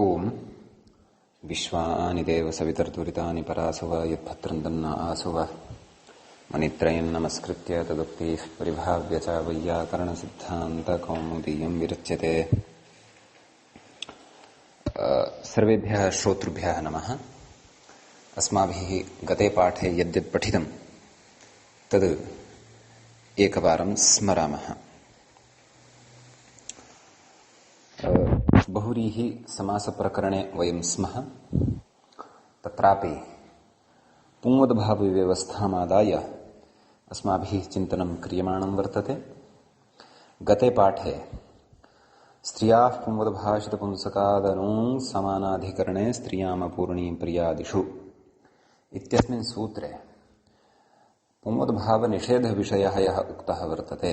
ओम विश्वानि देव सवितर्तुरितानि परासुव यद्भद्रं तन्न आसुव मनित्रयं नमस्कृत्य तदुक्तिः परिभाव्य च वैयाकरणसिद्धान्तकौमुदीयं विरच्यते। सर्वेभ्यः श्रोतृभ्यः नमः। अस्माभिः गते पाठे यद्यत् पठितं तद् एकवारं स्मरामः। बहुव्रीहि समासप्रकरणे वयं स्मः। तत्रापि पुंवद्भावव्यवस्थामादाय अस्माभिः चिन्तनं क्रियमाणं वर्तते। गते पाठे स्त्रियाः पुंवद्भाषितपुंसकादनूं समानाधिकरणे स्त्रियामपूर्णीं प्रियादिषु इत्यस्मिन् सूत्रे पुंवद्भावनिषेधविषयः यः उक्तः वर्तते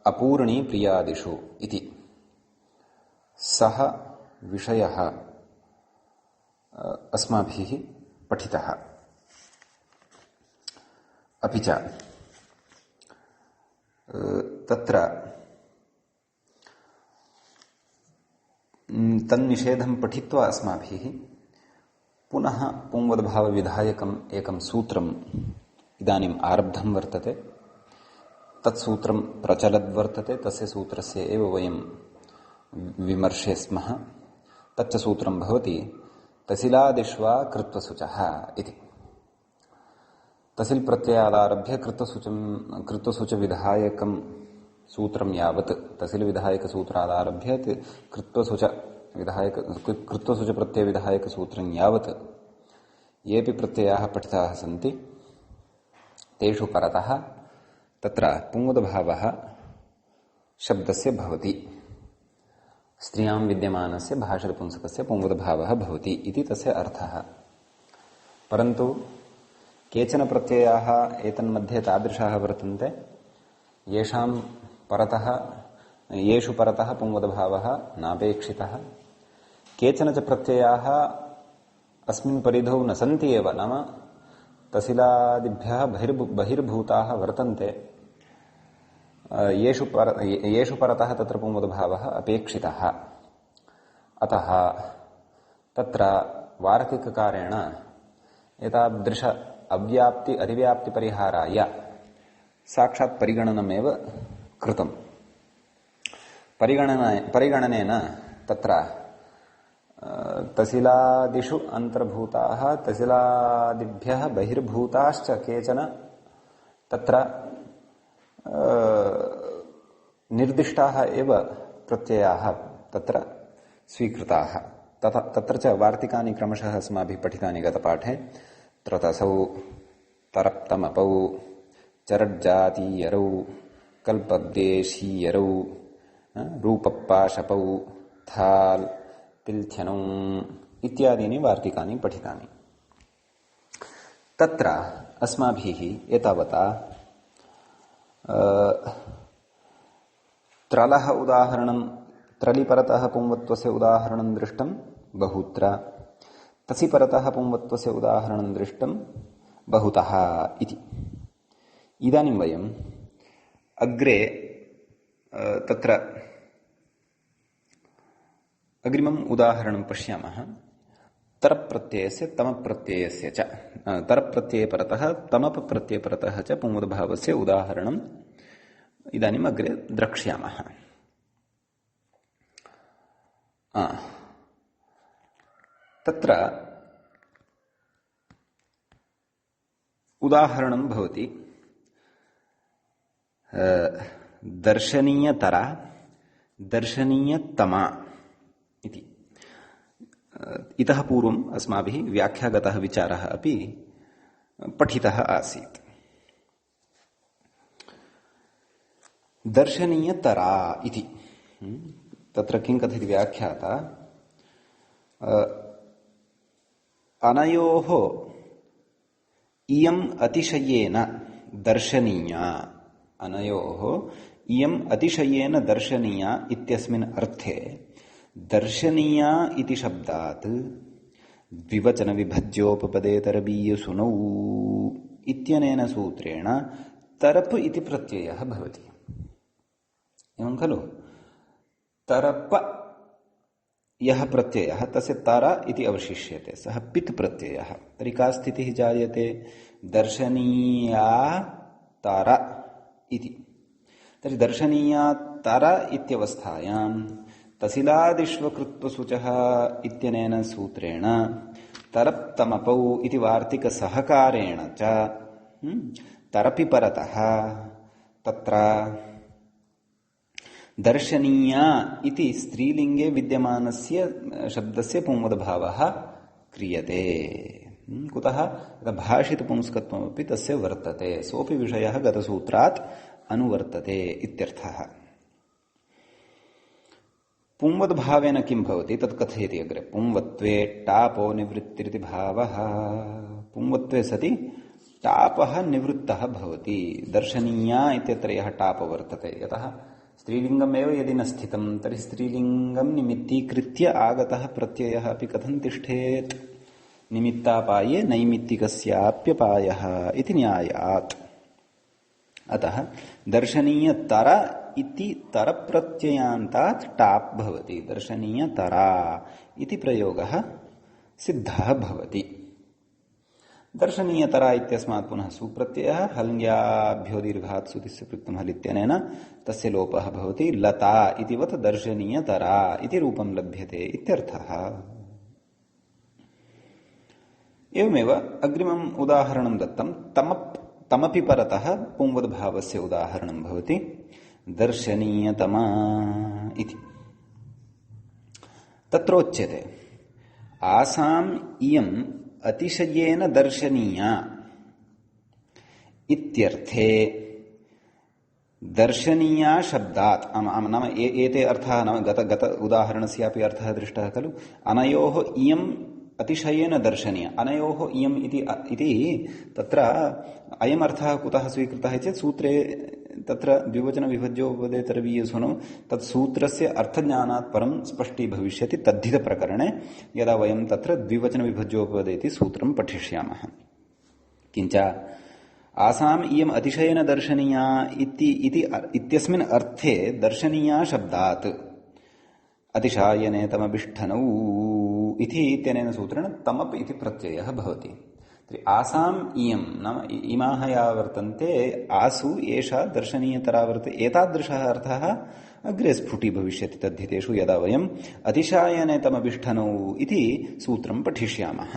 अपूर्णी प्रियादिषु इति, सः विषयः अस्माभिः पठितः। अपि च तत्र तन्निषेधं पठित्वा अस्माभिः पुनः पुंवद्भावविधायकम् एकं सूत्रम् इदानीम् आरब्धं वर्तते। तत्सूत्रं प्रचलद्वर्तते। तस्य सूत्रस्य एव वयं विमर्शे स्मः। तच्च सूत्रं भवति तसिलादिष्वा कृत्वसुचः इति। तसिल् प्रत्ययादारभ्य कृत्वसुचविधायकं सूत्रं यावत्, तसिल् विधायकसूत्रादारभ्य कृत्वसुचप्रत्ययविधायकसूत्रं यावत् येऽपि प्रत्ययाः पठिताः सन्ति तेषु परतः तत्र पुंवद्भावः शब्दस्य भवति। स्त्रियां विद्यमानस्य भाषितपुंसकस्य पुंवद्भावः भवति इति तस्य अर्थः। परन्तु केचन प्रत्ययाः एतन्मध्ये तादृशाः वर्तन्ते येषु परतः पुंवद्भावः नापेक्षितः। केचन च प्रत्ययाः अस्मिन् परिधौ न सन्ति एव, नाम तसिलादिभ्यः बहिर्भूताः वर्तन्ते। येषु परतः तत्र पुंवद्भावः अपेक्षितः। अतः तत्र वार्तिककारेण एतादृश अव्याप्ति अधिव्याप्तिपरिहाराय साक्षात् परिगणनमेव कृतम्। परिगणनेन तत्र तसिलादिषु अन्तर्भूताः तसिलादिभ्यः बहिर्भूताश्च केचन तत्र निर्दिष्टाः एव प्रत्ययाः तत्र स्वीकृताः। तत्र च वार्तिकानि क्रमशः अस्माभिः पठितानि गतपाठे। त्रतसौ, तरप्तमपौ, चरज्जातीयरौ, कल्पद्देशीयरौ, रूपप्पाशपौ, थाल्, तिल्थ्यनौ इत्यादीनि वार्तिकानि पठितानि। तत्र अस्माभिः एतावता त्रलः उदाहरणं, त्रलिपरतः पुंवत्वस्य उदाहरणं दृष्टं बहुत्र, तसिपरतः पुंवत्वस्य उदाहरणं दृष्टं बहुतः इति। इदानीं वयम् अग्रे तत्र अग्रिमम् उदाहरणं पश्यामः। तरप्रत्ययस्य तमप्रत्ययस्य च, तरप्रत्यये परतः तमप्रत्यये परतः च पुंवद्भावस्य उदाहरणम् इदानीम् अग्रे द्रक्ष्यामः। तत्र उदाहरणं भवति दर्शनीयतरा, दर्शनीयतमा इति। इतः पूर्वम् अस्माभिः व्याख्यागतः विचारः अपि पठितः आसीत्। दर्शनीयतरा इति तत्र किं कथित व्याख्याता, अनयोः इयम् अतिशयेन दर्शनीया, अनयोः इयम् अतिशयेन दर्शनीया इत्यस्मिन् अर्थे दर्शनीया इति शब्दात् द्विवचनविभज्योपपदेतरबीयसुनौ इत्यनेन सूत्रेण तरप् इति प्रत्ययः भवति। एवं खलु? तरप यः प्रत्ययः तस्य तर इति अवशिष्यते, सः पित् प्रत्ययः। तर्हि का स्थितिः जायते? दर्शनीया तर इति। तर्हि दर्शनीया तर इत्यवस्थायां तसिलादिष्वकृत्वसूचः इत्यनेन सूत्रेण तरप्तमपौ इति वार्तिकसहकारेण च तरपि परतः तत्र दर्शनीया इति स्त्रीलिंगे विद्यमानस्य शब्दस्य पुंवदभावः क्रियते। कुतः? भाषितपुंस्कत्वमपि तस्य वर्तते, सोऽपि विषयः गतसूत्रात् अनुवर्तते इत्यर्थः। पुंवद्भावेन किं भवति तत् कथयति अग्रे। पुंवत्वे टापो निवृत्तिरिति भावः। पुंवत्वे सति टापः निवृत्तः भवति। दर्शनीया इत्यत्र यः टाप वर्तते, यतः स्त्रीलिङ्गमेव यदि न स्थितं तर्हि स्त्रीलिङ्गं निमित्तीकृत्य आगतः प्रत्ययः अपि कथं तिष्ठेत्? निमित्तापाये नैमित्तिकस्याप्यपायः इति न्यायात्। अतः दर्शनीय तर इति तर प्रत्ययान्तात् टाप् भवति। दर्शनीय तरा इति प्रयोगः सिद्धः भवति। दर्शनीय तरा इत्यस्मात् पुनः सुप्रत्ययः हल्ङ्याभ्यो दीर्घात् सुतिस्य पृक्तं हल् इत्यनेन तस्य लोपः भवति। लता इतिवत् दर्शनीय तरा इति रूपं लभ्यते इत्यर्थः। एवमेव अग्रिमम् उदाहरणं दत्तं तमपि परतः पुंवद्भावस्य उदाहरणं भवति। दर्शनीयतमा इति। तत्रोच्यते आसाम् इयम् अतिशयेन दर्शनीया इत्यर्थे दर्शनीया शब्दात् नाम एते अर्थाः नाम गत उदाहरणस्यापि अर्थः दृष्टः खलु। अनयोः इयम् अतिशयेन दर्शनीय, अनयोः इयम् इति तत्र अयम् अर्थः कुतः स्वीकृतः चेत् सूत्रे तत्र द्विवचन विभज्योपपदे तरवीयसुनौ तत् सूत्रस्य अर्थज्ञानात् परं स्पष्टी भविष्यति तद्धित प्रकरणे यदा वयं तत्र द्विवचन विभज्योपपदे इति सूत्रं पठिष्यामः। किञ्च आसाम् इयम् अतिशयेन दर्शनीया इत्यस्मिन् अर्थे दर्शनीया शब्दात् अतिशायने तमभिष्ठनौ इति इत्यनेन सूत्रेण तमप् इति प्रत्ययः भवति। तर्हि आसाम् इयं नाम इमाः या वर्तन्ते आसु एषा दर्शनीयतरा वर्तते। एतादृशः अर्थः अग्रे स्फुटी भविष्यति तद्धितेषु यदा वयम् अतिशायने तमभिष्ठनौ इति सूत्रं पठिष्यामः।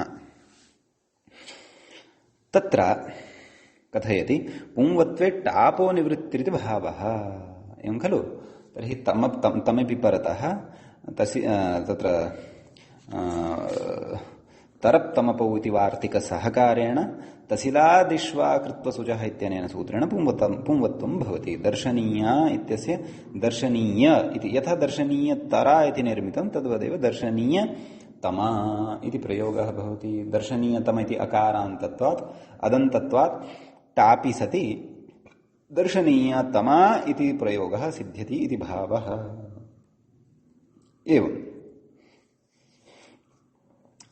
तत्र कथयति पुंवत्वे टापो निवृत्तिरिति भावः। एवं खलु। तर्हि तमपि परतः तत्र तरप्तमपौ इति वार्तिकसहकारेण तसिलादिष्वाकृत्वसूचः इत्यनेन सूत्रेण पुंवत्वं भवति। दर्शनीया इत्यस्य दर्शनीय इति यथा दर्शनीयतरा इति निर्मितं तद्वदेव दर्शनीयतमा इति प्रयोगः भवति। दर्शनीयतम इति अकारान्तत्वात् अदन्तत्वात् टापि सति दर्शनीयतमा इति प्रयोगः सिद्ध्यति इति भावः। एवम्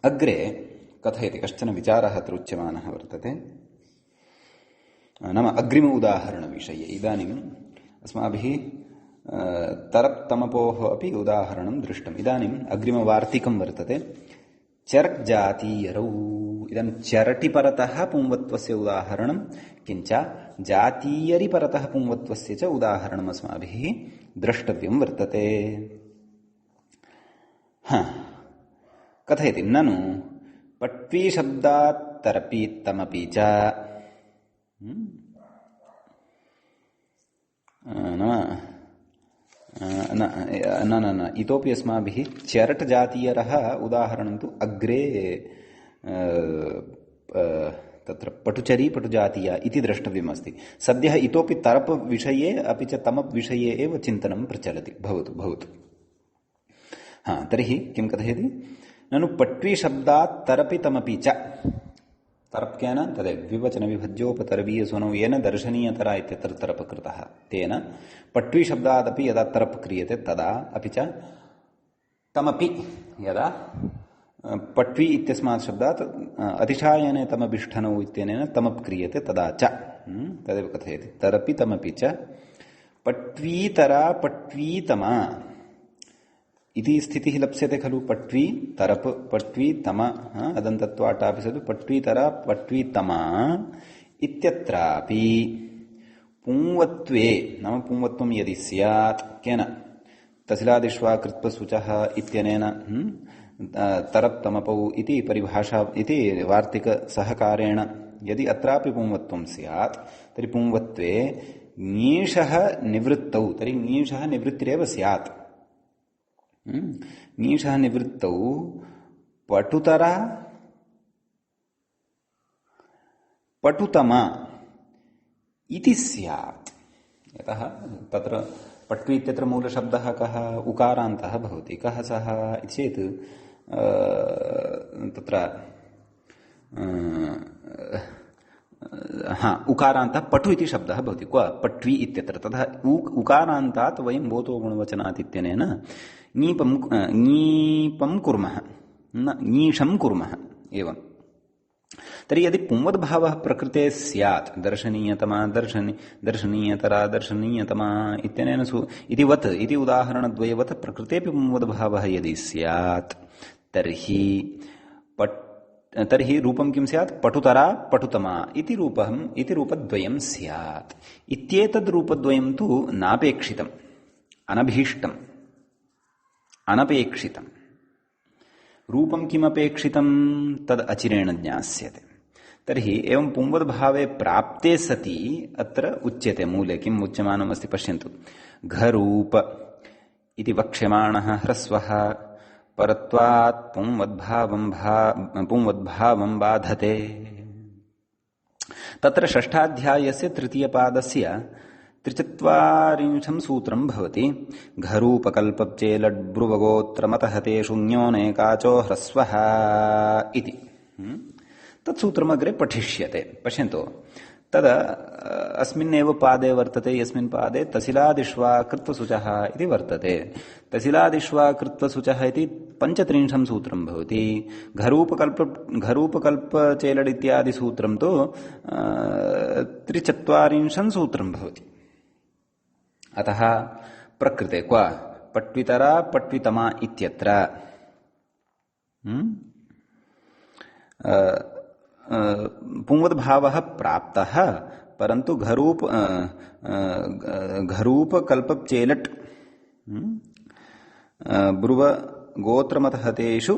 अग्रे कथयति कश्चन विचारः अत्र उच्यमानः वर्तते। नाम अग्रिम उदाहरणविषये इदानीम् अस्माभिः तरप्तमपोः अपि उदाहरणं दृष्टम्। इदानीम् अग्रिमवार्तिकं वर्तते चर् जातीयरौ। इदं चरटि परतः पुंवत्वस्य उदाहरणं किञ्च जातीयरि परतः पुंवत्वस्य च उदाहरणम् अस्माभिः द्रष्टव्यं वर्तते। कथयति ननु पट्वी शब्दात् तरपि तमपि च न इतोपि अस्माभिः चरट् जातीयरः उदाहरणं तु अग्रे तत्र पटुचरी पटुजातीया इति द्रष्टव्यमस्ति। सद्यः इतोपि तरप् विषये अपि च तमप् विषये एव चिन्तनं प्रचलति। भवतु। तर्हि किं कथयति ननु पट्वी शब्दात् तरपि तमपि च तरप्केन तदेव द्विवचन विभज्योपतरवीयसुनौ येन दर्शनीयतरा इत्यत्र तरप् कृतः तेन पट्वी शब्दादपि यदा तरप् क्रियते तदा अपि च तमपि यदा पट्वी इत्यस्मात् शब्दात् अतिशायने तमभिष्ठनौ इत्यनेन तमप् क्रियते तदा च तदेव कथयति तरपि तमपि च पट्वीतरा पट्वीतमा इति स्थितिः लप्स्यते खलु। पट्वी तरप् पट्वी तम अदन्तत्वाटापि सतु पट्वी तरा पट्वी तमा इत्यत्रापि पुंवत्वे नाम पुंवत्वं यदि स्यात् केन तसिलादिष्वा कृत्वसुचः इत्यनेन तरप् तमपौ इति परिभाषा इति वार्तिकसहकारेण यदि अत्रापि पुंवत्वं स्यात् तर्हि पुंवत्वे ङीषः निवृत्तौ तर्हि ङीषः निवृत्तिरेव स्यात्। ङीषः निवृत्तौ पटुतरा पटुतमा इति स्यात्। यतः तत्र पट्वी इत्यत्र मूलशब्दः कः उकारान्तः भवति। कः सः इति चेत् तत्र उकारान्तः पटु इति शब्दः भवति। क्व पट्वी इत्यत्र तथा उकारान्तात् वयं भूतो गुणवचनात् इत्यनेन ङीपं कुर्मः न ङीषं कुर्मः एवं। तर्हि यदि पुंवद्भावः प्रकृते स्यात् दर्शनीयतमा दर्शनीयतरा दर्शनीयतमा इत्यनेन इतिवत् इति उदाहरणद्वयवत् प्रकृतेऽपि पुंवद्भावः यदि स्यात् तर्हि रूपं किं स्यात् पटुतरा पटुतमा इति रूपद्वयं स्यात्। इत्येतद् रूपद्वयं तु नापेक्षितम् अनभीष्टम् अनपेक्षितम्। रूपं किमपेक्षितं तद् अचिरेण ज्ञास्यते। तर्हि एवं पुंवद्भावे प्राप्ते सति अत्र उच्यते मूले किम् उच्यमानमस्ति पश्यन्तु। घरूप इति वक्ष्यमाणः ह्रस्वः परत्वात् पुंवद्भावं बाधते। तत्र षष्ठाध्यायस्य तृतीयपादस्य 43 सूत्रं भवति। घरूपकल्पचेलड्ब्रुवगोत्रमतहतेषु ञोनेकाचो ह्रस्वः इति तत्सूत्रमग्रे पठिष्यते। पश्यन्तु तदा अस्मिन्नेव पादे वर्तते यस्मिन् पादे तसिलादिष्वा कृत्वसुचः इति वर्तते। तसिलादिष्वा कृत्वसुचः इति 35 सूत्रं भवति। घरूपकल्पचेलड् इत्यादि सूत्रं तु 43 सूत्रं भवति। अतः प्रकृते क्व पट्वितरा पट्वितमा इत्यत्र पुंवद्भावः प्राप्तः परन्तु घरूपकल्पचेलट् ब्रुव गोत्रमतहतेषु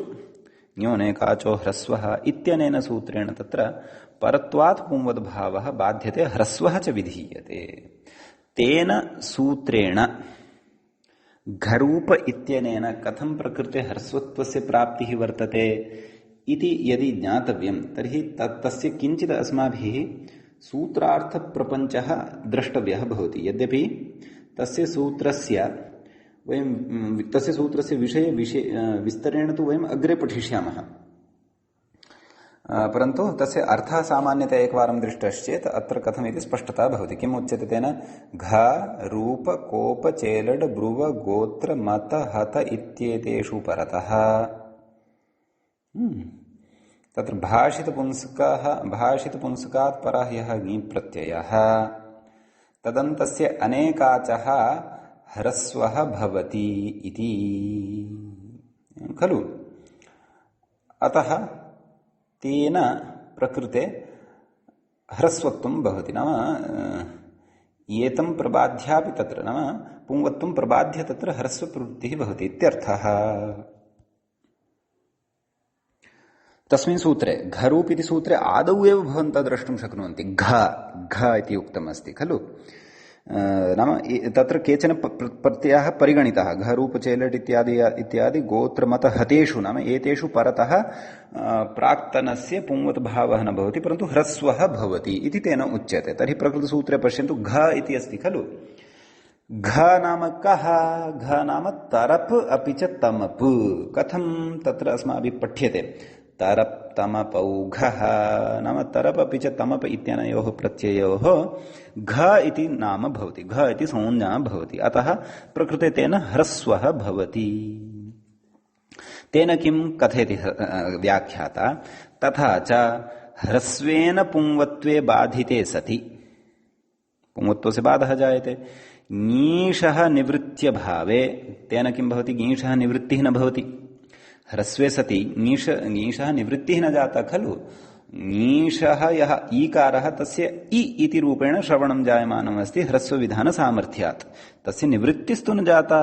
ञोनेकाचो ह्रस्वः इत्यनेन सूत्रेण तत्र परत्वात् पुंवद्भावः बाध्यते ह्रस्वः च विधीयते। तेन सूत्रेण घरूप इत्यनेन कथं प्रकृते ह्रस्वत्वस्य प्राप्तिः वर्तते इति यदि ज्ञातव्यं तर्हि तस्य किञ्चित् अस्माभिः सूत्रार्थप्रपञ्चः द्रष्टव्यः भवति। यद्यपि तस्य सूत्रस्य विषये विस्तरेण तु वयम् अग्रे पठिष्यामः, परन्तु तस्य अर्थः सामान्यतया एकवारं दृष्टश्चेत् अत्र कथमिति स्पष्टता भवति। किम् उच्यते तेन घ रूप कोप चेलड ब्रुव गोत्र मत हत इत्येतेषु परतः तत्र भाषितपुंसकात् परः यः ङी प्रत्ययः तदन्तस्य अनेकाचः ह्रस्वः भवति इति खलु। अतः तेन प्रकृते ह्रस्वत्वं भवति। नाम एतं प्रबाध्यापि तत्र नाम पुंवत्वं प्रबाध्य तत्र ह्रस्वप्रवृत्तिः भवति इत्यर्थः। तस्मिन् सूत्रे घरूप इति सूत्रे आदौ एव भवन्तः द्रष्टुं शक्नुवन्ति घ इति उक्तमस्ति खलु। नाम तत्र केचन प्रत्ययाः परिगणिताः घरूप चेलट् इत्यादि गोत्रमत हतेषु नाम एतेषु परतः प्राक्तनस्य पुंवद्भावः न भवति परन्तु ह्रस्वः भवति इति तेन उच्यते। तर्हि प्रकृतसूत्रे पश्यन्तु घ इति अस्ति खलु। घ नाम कः? घ नाम तरप् अपि च तमप्। कथं तत्र अस्माभिः पठ्यते? तरप् तमपौघः नाम तरप् अपि च तमप् इत्यनयोः प्रत्ययोः घ इति नाम भवति, घ इति संज्ञा भवति। अतः प्रकृते तेन ह्रस्वः भवति। तेन किं कथयति व्याख्याता? तथा च ह्रस्वेन पुंवत्वे बाधिते सति पुंवत्व से बाधः जायते ङीषः निवृत्त्य भावे तेन किं भवति ङीषः निवृत्तिः न भवति ह्रस्वे सति ङीषः निवृत्तिः न जाता खलु ङीषः यः ईकारः तस्य इ इति रूपेण श्रवणं जायमानम् अस्ति ह्रस्वविधान सामर्थ्यात् तस्य निवृत्तिस्तु न जाता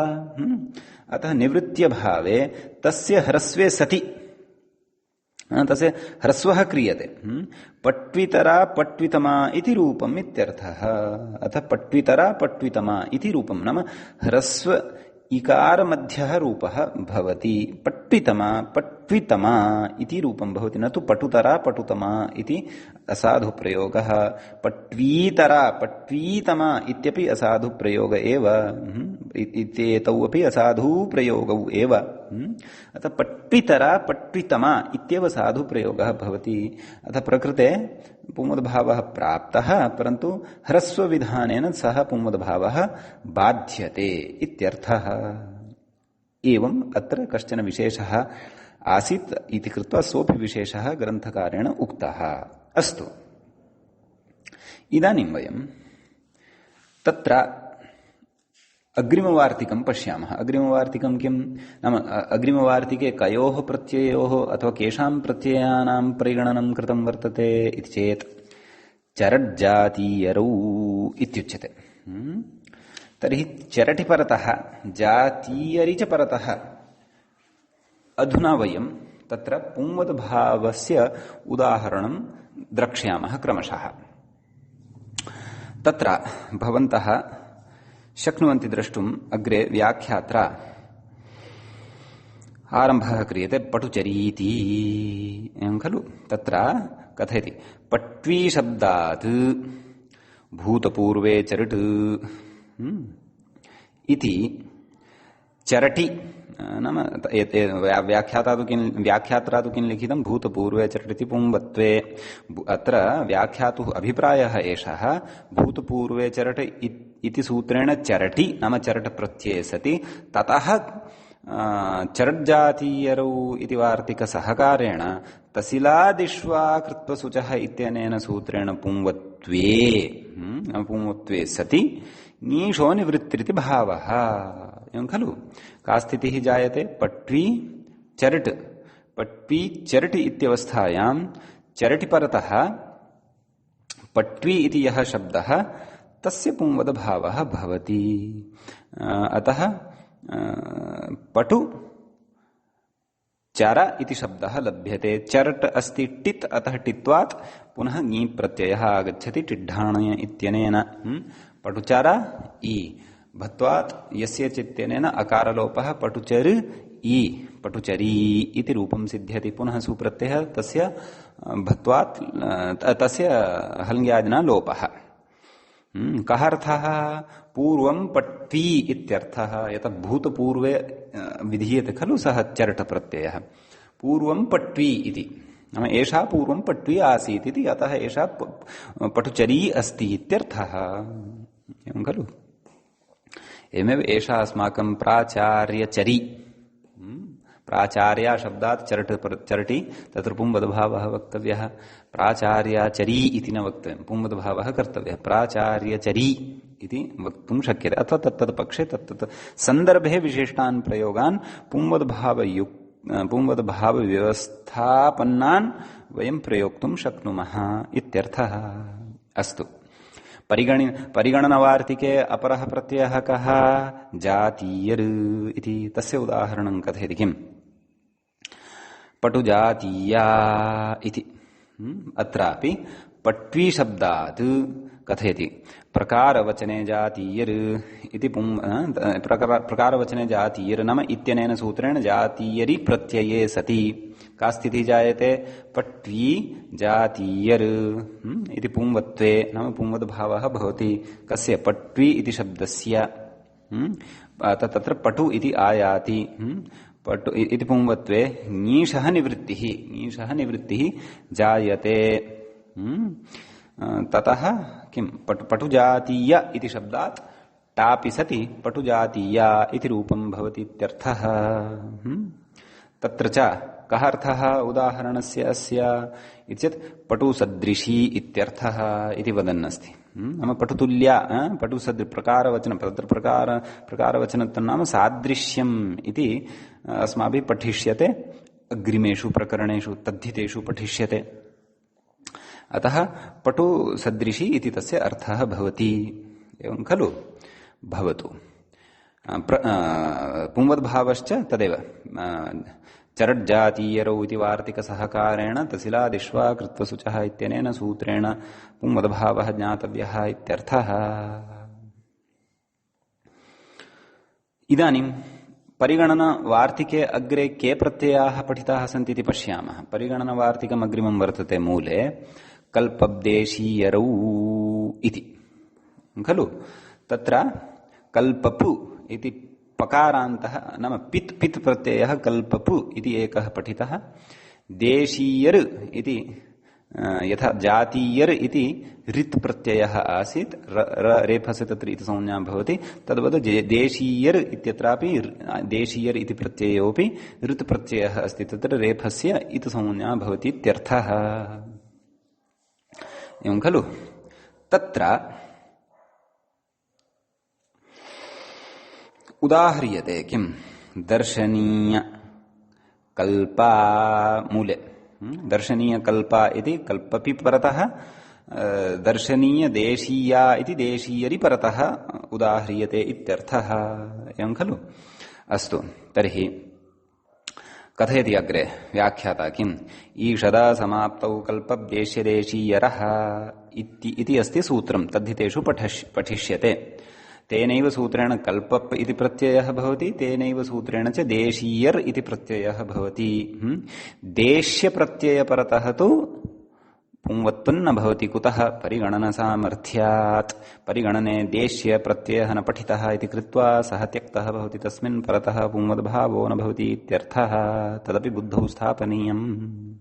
अतः निवृत्त्य भावे तस्य ह्रस्वे सति तस्य ह्रस्वः क्रियते पट्वितरा पट्वितमा इति रूपम् इत्यर्थः अतः पट्वितरा पट्वितमा इति रूपं नाम ह्रस्व इकार मध्यः रूपः भवति पट्वितमा पट्वितमा इति रूपं भवति न तु पटुतरा पटुतमा इति असाधु प्रयोगः पट्वीतरा पट्वीतमा इत्यपि असाधु प्रयोग एव इत्येतौ अपि असाधु प्रयोगौ एव अतः पट्वितरा पट्वितमा इत्येव साधु प्रयोगः भवति अतः प्रकृते पुंवद्भावः प्राप्तः परन्तु ह्रस्वविधानेन सः पुंवद्भावः बाध्यते इत्यर्थः एवम् अत्र कश्चन विशेषः आसीत् इति कृत्वा सोऽपि विशेषः ग्रन्थकारेण उक्तः अस्तु इदानीं वयं तत्र अग्रिमवार्तिकं पश्यामः अग्रिमवार्तिकं किं नाम अग्रिमवार्तिके कयोः प्रत्ययोः अथवा केषां प्रत्ययानां परिगणनं कृतं वर्तते इति चेत् चरट्जातीयरौ इत्युच्यते तर्हि चरटि परतः जातीयरि च परतः अधुना वयं तत्र पुंवद्भावस्य उदाहरणं द्रक्ष्यामः क्रमशः तत्र भवन्तः शक्नुवन्ति द्रष्टुम् अग्रे व्याख्यात्रा आरम्भः क्रियते पटुचरीति एवं खलु तत्र कथयति पट्वी शब्दात् भूतपूर्वे चरट् इति चरटि नाम व्याख्यात्रा तु किं लिखितं भूतपूर्वे चरट् इति पुंवत्वे अत्र व्याख्यातुः अभिप्रायः एषः भूतपूर्वे चरट् इति सूत्रेण चरटि नाम चरट् प्रत्यये सति ततः चरट्जातीयरौ इति वार्तिकसहकारेण तसिलादिष्वा कृत्वसुचः इत्यनेन सूत्रेण पुंवत्वे सति ङीषो निवृत्तिरिति भावः एवं खलु का स्थितिः जायते पट्वी चरट् इत्यवस्थायां चरटि परतः पट्वी इति यः शब्दः तस्य पुंवद्भावः भवति अतः पटु चर इति शब्दः लभ्यते चरट् अस्ति टित् अतः टित्वात् पुनः ङी प्रत्ययः आगच्छति टिड्ढाणय इत्यनेन पटुचर इ भत्वात् यस्य चित्तेनेन अकारलोपः पटुचर इ पटुचरी इति रूपं सिद्ध्यति पुनः सुप्रत्ययः तस्य भत्वात् तस्य हल्ङ्यादिना लोपः कः अर्थः पूर्वं पट्वी इत्यर्थः यतः भूतपूर्वे विधीयते खलु सः चरट प्रत्ययः पूर्वं पट्वी इति नाम एषा पूर्वं पट्वी आसीत् इति अतः एषा पटुचरी अस्ति इत्यर्थः एवं खलु एवमेव एषा अस्माकं प्राचार्यचरी प्राचार्या शब्दात् चरटि तत्र पुंवद्भावः वक्तव्यः प्राचार्याचरी इति न वक्तव्यं पुंवद्भावः कर्तव्यः प्राचार्यचरी इति वक्तुं शक्यते अथवा तत्तत्पक्षे तत्तत् सन्दर्भे विशिष्टान् प्रयोगान् पुंवद्भावव्यवस्थापन्नान् वयं प्रयोक्तुं शक्नुमः इत्यर्थः अस्तु परिगणनवार्तिके अपरः प्रत्ययः कः जातीयर् इति तस्य उदाहरणं कथयति किम् पटुजातीया इति अत्रापि पट्वी शब्दात् कथयति प्रकारवचने जातीयर् इति प्रकारवचने जातीयर् नाम इत्यनेन सूत्रेण जातीयरि प्रत्यये सति का स्थितिः जायते पट्वी जातीयर् इति पुंवत्वे नाम पुंवद्भावः भवति कस्य पट्वी इति शब्दस्य तत्र पटु इति आयाति पटु इति पुंवत्वे ङीषः निवृत्तिः जायते ततः किं पटुजातीय इति शब्दात् टापि सति पटुजातीया इति रूपं भवति इत्यर्थः तत्र च कः अर्थः उदाहरणस्य अस्य इत्येतत् पटुसदृशी इत्यर्थः इति वदन्नस्ति। नाम पटुतुल्या प्रकारवचनं तत्र प्रकारवचनत्वं नाम सादृश्यम् इति अस्माभिः पठिष्यते, अग्रिमेषु प्रकरणेषु तद्धितेषु पठिष्यते। अतः पटुसदृशी इति तस्य अर्थः भवति। एवं खलु? भवतु। पुंवद्भावश्च तदेव चरड्जातीयरौ इति वार्तिकसहकारेण तसिलादिष्वा कृत्वसुचः इत्यनेन सूत्रेण पुंवद्भावः ज्ञातव्यः इत्यर्थः। इदानीं परिगणनवार्तिके अग्रे के प्रत्ययाः पठिताः सन्ति इति पश्यामः। परिगणनवार्तिकम् अग्रिमं वर्तते मूले कल्पब्देशीयरौ इति खलु। तत्र कल्पपु इति पकारान्तः नाम पित् प्रत्ययः कल्पपु इति एकः पठितः। देशीयर् इति यथा जातीयर् इति रित् प्रत्ययः आसीत्, रेफस्य तत्र इति संज्ञा भवति, तद्वत् देशीयर् इत्यत्रापि देशीयर् इति प्रत्ययोऽपि ऋत् प्रत्ययः अस्ति, तत्र रेफस्य इति संज्ञा भवति इत्यर्थः। एवं खलु। तत्र उदाह्रियते किं दर्शनीय कल्पा मूले दर्शनीय कल्पा इति कल्पपि परतः दर्शनीय देशीया इति देशीयरि परतः उदाह्रियते इत्यर्थः। एवं खलु। अस्तु, तर्हि कथयति अग्रे व्याख्याता किम् ईषदा समाप्तौ कल्पब्देश्यदेशीयरः इति अस्ति सूत्रं, तद्धितेषु पठिष्यते। तेनैव सूत्रेण कल्पप् इति प्रत्ययः भवति, तेनैव सूत्रेण च देशीयर् इति प्रत्ययः भवति। देश्यप्रत्ययपरतः तु पुंवत्वं न भवति। कुतः? परिगणनसामर्थ्यात्। परिगणने देश्य प्रत्ययः न पठितः इति कृत्वा सः त्यक्तः भवति, तस्मिन् परतः पुंवद्भावो न भवति इत्यर्थः। तदपि बुद्धौ स्थापनीयम्।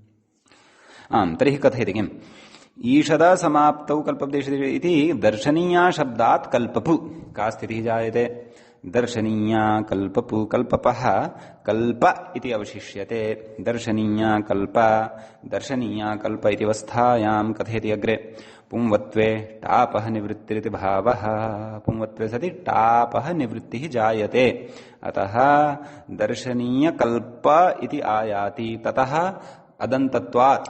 आम्, तर्हि कथयति किम् ईषदा समाप्तौ कल्पब्देशे इति दर्शनीया शब्दात् कल्पपु का स्थितिः जायते? दर्शनीया कल्पपु, कल्पपः कल्प इति अवशिष्यते। दर्शनीया कल्प, दर्शनीया कल्प इति अवस्थायां कथयति अग्रे पुंवत्वे टापः निवृत्तिरिति भावः। पुंवत्वे सति टापः निवृत्तिः जायते, अतः दर्शनीय कल्प इति आयाति। ततः अदन्तत्वात्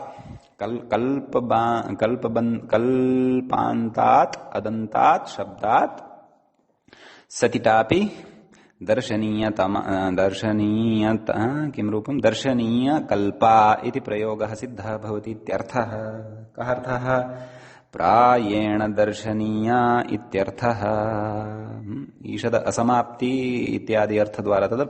कल्पान्तात् अदन्तात् शब्दात् सतिटापि किं रूपं दर्शनीय कल्पा इति प्रयोगः सिद्धः भवति इत्यर्थः। कः अर्थः? प्रायेण दर्शनीया इत्यर्थः। ईषद असमाप्ति इत्यादि अर्थद्वारा तद्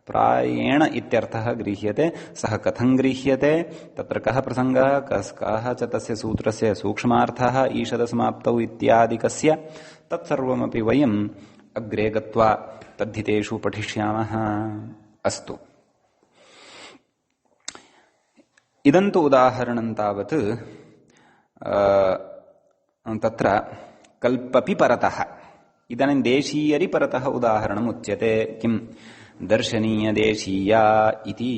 प्रायेण इत्यर्थः गृह्यते। सः कथं गृह्यते? तत्र कः प्रसङ्गः, कः च तस्य सूत्रस्य सूक्ष्मार्थः ईषदसमाप्तौ इत्यादिकस्य तत्सर्वमपि वयम् अग्रे गत्वा तद्धितेषु पठिष्यामः। अस्तु, इदं तु उदाहरणं तावत् तत्र कल्पपि परतः। इदानीं देशीयरि परतः उदाहरणम् उच्यते। किम् दर्शनीय देशीया इति।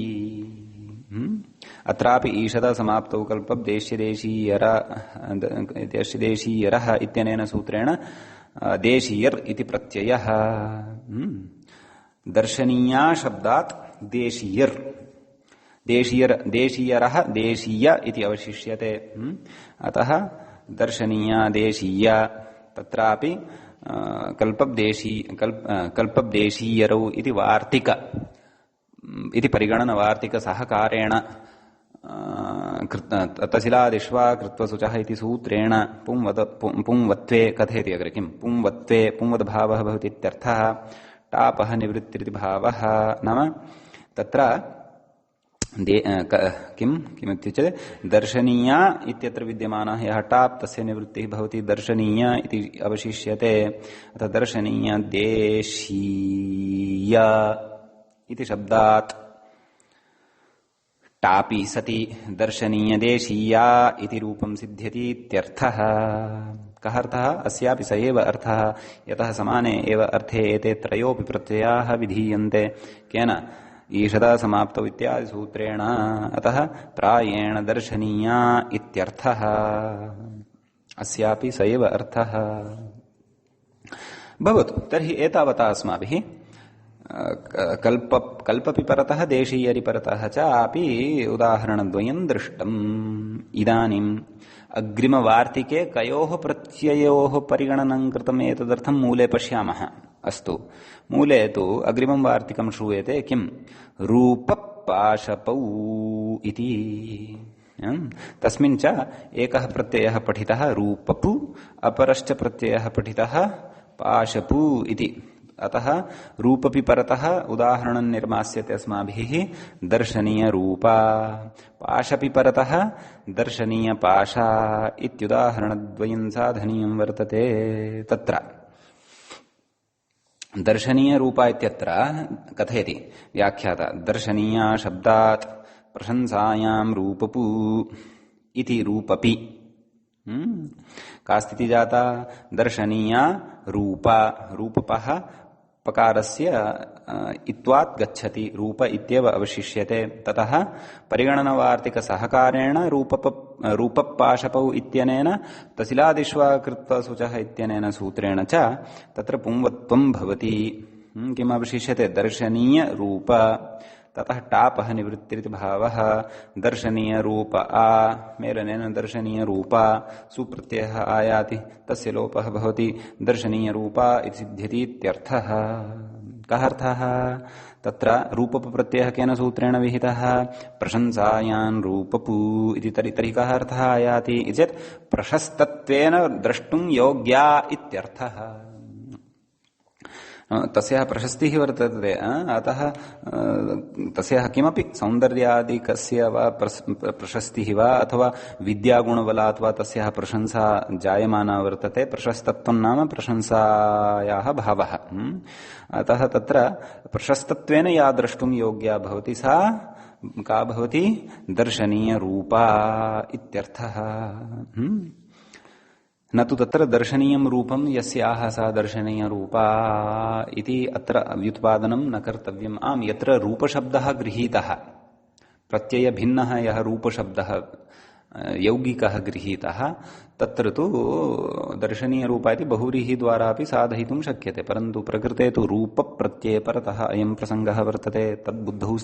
अत्रापि ईषदा समाप्तौ कल्पब्देश्यदेशीयरः इत्यनेन सूत्रेण देशीयर् इति प्रत्ययः। दर्शनीया शब्दात् देशीयर्, देशीयरः देशीय इति अवशिष्यते। अतः दर्शनीया देशीया। तत्रापि कल्पब्देशीयरौ इति वार्तिक इति परिगणनवार्तिकसहकारेण तसिलादिष्वा कृत्वसुचः इति सूत्रेण पुंवत्वे कथयति अग्रे किम् पुंवत्वे पुंवद्भावः भवति इत्यर्थः। टापः निवृत्तिरिति भावः। नाम तत्र किमित्युच्यते दर्शनीया इत्यत्र विद्यमानः यः टाप् तस्य निवृत्तिः भवति दर्शनीया इति अवशिष्यते। अतः दर्शनीय देशीय इति शब्दात् टापि सति दर्शनीय देशीया इति रूपं सिद्ध्यति इत्यर्थः। कः अर्थः? अस्यापि स एव अर्थः, यतः समाने एव अर्थे एते त्रयोऽपि प्रत्ययाः विधीयन्ते। केन? ईषदा समाप्तौ इत्यादि सूत्रेण अतः प्रायेण दर्शनीया इत्यर्थः अस्यापि स एव अर्थः भवतु। तर्हि एतावता अस्माभिः कल्पपि परतः देशीयरि परतः च अपि उदाहरणद्वयं दृष्टम्। इदानीम् अग्रिमवार्तिके कयोः प्रत्ययोः परिगणनं कृतम् एतदर्थं मूले पश्यामः। अस्तु, मूले तु अग्रिमं वार्तिकं श्रूयते किं रूपपाशपौ इति। तस्मिन् च एकः प्रत्ययः पठितः रूपपु, अपरश्च प्रत्ययः पठितः पाशपु इति। अतः रूपपि परतः उदाहरणं निर्मास्यते अस्माभिः दर्शनीय रूपा, पाशपि परतः दर्शनीय पाशा इत्युदाहरणद्वयं साधनीयं वर्तते। तत्र दर्शनीय रूपा इत्यत्र कथयति व्याख्याता दर्शनीया शब्दात् प्रशंसायां रूपपु इति रूपपि। का स्थितिः जाता? दर्शनीया रूपा, रूपपः पकारस्य इत्वात् गच्छति, रूप इत्येव अवशिष्यते। ततः परिगणनवार्तिकसहकारेण रूपपाशपौ इत्यनेन तसिलादिष्वा कृत्वा सुचः इत्यनेन सूत्रेण च तत्र पुंवत्वं भवति। किम् अवशिष्यते? दर्शनीय रूप। ततः टापः निवृत्तिरिति भावः। दर्शनीय रूप आ मेलनेन दर्शनीय रूपा सुप्रत्ययः आयाति, तस्य लोपः भवति। दर्शनीय रूपा इति सिद्ध्यति इत्यर्थः। कः अर्थः? तत्र रूपप प्रत्ययः केन सूत्रेण विहितः? प्रशंसायां रूपपु इति। तर्हि कः अर्थः आयाति चेत् प्रशस्तत्वेन द्रष्टुं योग्या इत्यर्थः। तस्याः प्रशस्तिः वर्तते, अतः तस्याः किमपि सौन्दर्यादिकस्य वा प्रशस्तिः वा अथवा विद्यागुणबलात् वा तस्याः प्रशंसा जायमाना वर्तते। प्रशस्तत्वं नाम प्रशंसायाः भावः। अतः तत्र प्रशस्तत्वेन या द्रष्टुं योग्या भवति सा का भवति? दर्शनीयरूपा इत्यर्थः। न तु तत्र दर्शनीयं रूपं यस्याः सा दर्शनीयरूपा इति अत्र व्युत्पादनं न कर्तव्यम्। आम्, यत्र रूपशब्दः गृहीतः, प्रत्ययभिन्नः यः रूपशब्दः यौगिकः गृहीतः, तत्र तु दर्शनीयरूपा इति बहुव्रीहिद्वारा अपि साधयितुं शक्यते। परन्तु प्रकृते तु रूपप्रत्यये परतः अयं प्रसङ्गः वर्तते, तद्बुद्धौ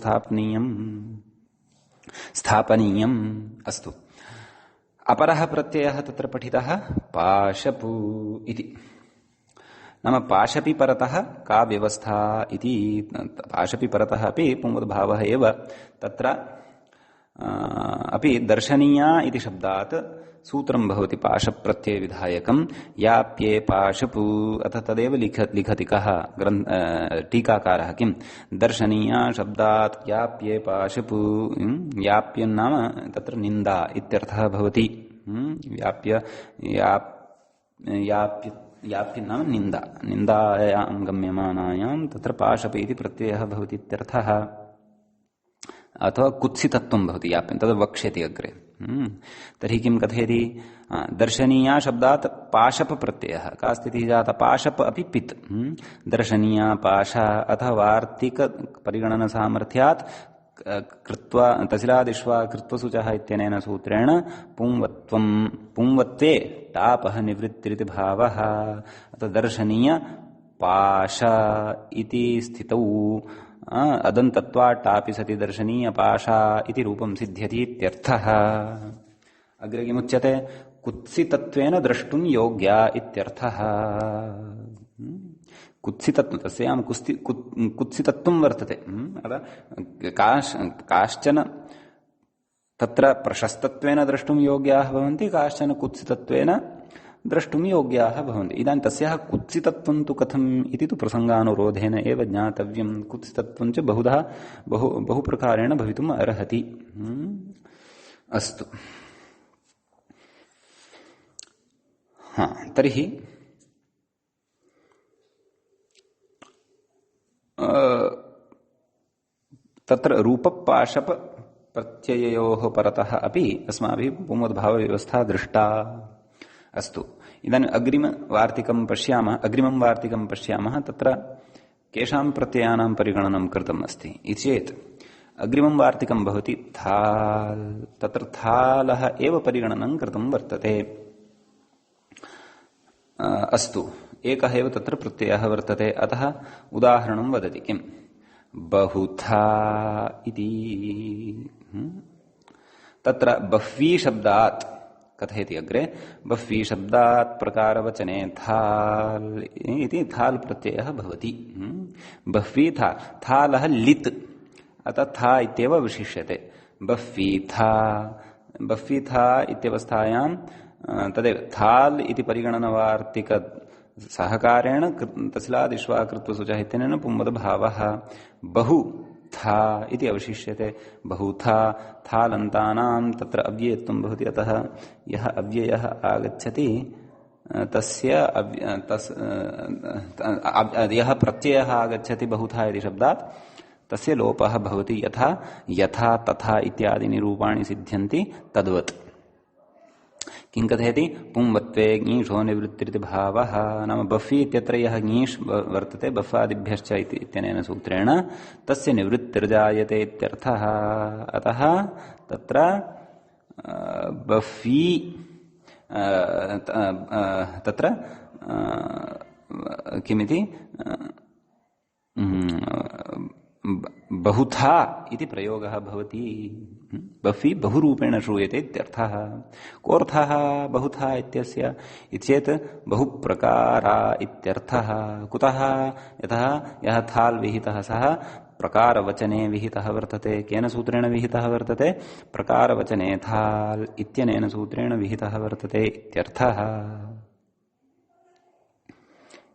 स्थापनीयम्। अस्तु, अपरः प्रत्ययः तत्र पठितः पाशपु इति। नाम पाशपि परतः का व्यवस्था इति। पाशपि परतः अपि पुंवद्भावः एव। तत्र अपि दर्शनीया इति शब्दात् सूत्रं भवति पाशप्रत्ययविधायकं याप्ये पाशपु। अथ तदेव लिखति कः टीकाकारः किं दर्शनीया शब्दात् याप्ये पाशपु। याप्यं नाम तत्र निन्दा इत्यर्थः भवति। याप्य नाम निन्दा, निन्दायां गम्यमानायां तत्र पाशप इति प्रत्ययः भवति इत्यर्थः। अथवा कुत्सितत्वं भवति याप्यं, तद् वक्ष्यति अग्रे। तर्हि किं कथयति? दर्शनीया शब्दात् पाशप प्रत्ययः। का स्थितिः जाता? पाशप अपि पित्। दर्शनीया पाशा अथ वार्तिक परिगणन सामर्थ्यात् कृत्वा तसिलादिष्वा कृत्वसुचः इत्यनेन सूत्रेण पुंवत्वे टापः निवृत्तिरिति भावः। अतः दर्शनीय पाश इति स्थितौ अदन्तत्वात् टापि सति दर्शनीय पाशा इति रूपं सिद्ध्यति इत्यर्थः। अग्रे किमुच्यते? कुत्सितत्वेन द्रष्टुं योग्या इत्यर्थः। कुत्सितत्वं, तस्यां कुत्सितत्वं वर्तते। काश्चन तत्र प्रशस्तत्वेन द्रष्टुं योग्याः भवन्ति, काश्चन कुत्सितत्वेन द्रष्टुं योग्याः भवन्ति। इदानीं तस्याः कुत्सितत्वं तु कथम् इति तु प्रसङ्गानुरोधेन एव ज्ञातव्यं। कुत्सितत्वं च बहु प्रकारेण भवितुम् अर्हति। अस्तु, तर्हि तत्र रूपपाशप प्रत्यययोः परतः अपि अस्माभिः पुंवद्भावव्यवस्था दृष्टा। अस्तु, इदानीम् अग्रिमं वार्तिकं पश्यामः। तत्र केषां प्रत्ययानां परिगणनं कृतम् अस्ति इति चेत् अग्रिमं वार्तिकं भवति थाल्। तत्र थालः एव परिगणनं कृतं वर्तते। अस्तु, एकः एव तत्र प्रत्ययः वर्तते। अतः उदाहरणं वदति किम्? बहुथा इति। तत्र बह्वी शब्दात् कथयति अग्रे, बह्वी शब्दात् प्रकारवचने थाल् इति थाल् प्रत्ययः भवति। बह्वी था, थालः लित्, अतः था इत्येव विशिष्यते। बह्वी था इत्यवस्थायां तदेव थाल् इति परिगणनवार्तिक सहकारेण तस्लादिश्वाकृत्वसूचः इत्यनेन पुंवदभावः बहु था इति अवशिष्यते। बहुथा थालन्तानां तत्र अव्ययत्वं भवति। अतः यः अव्ययः आगच्छति यः प्रत्ययः आगच्छति बहुथा इति शब्दात् तस्य लोपः भवति। यथा यथा तथा इत्यादीनि रूपाणि सिद्ध्यन्ति तद्वत्। किं कथयति? पुंवत्वे ङीषो निवृत्तिरिति भावः। नाम बह्वी इत्यत्र यः ङीष् वर्तते बह्वादिभ्यश्च इत्यनेन सूत्रेण तस्य निवृत्तिर्जायते इत्यर्थः। अतः तत्र बह्वी तत्र किमिति बहुथा इति प्रयोगः भवति। बह्वी बहुरूपेण श्रूयते इत्यर्थः। कोऽर्थः बहुथा इत्यस्य इत्येत् बहुप्रकारा इत्यर्थः। कुतः? यतः यः थाल् विहितः सः प्रकारवचने विहितः वर्तते। केन सूत्रेण विहितः वर्तते? प्रकारवचने थाल् इत्यनेन सूत्रेण विहितः वर्तते इत्यर्थः।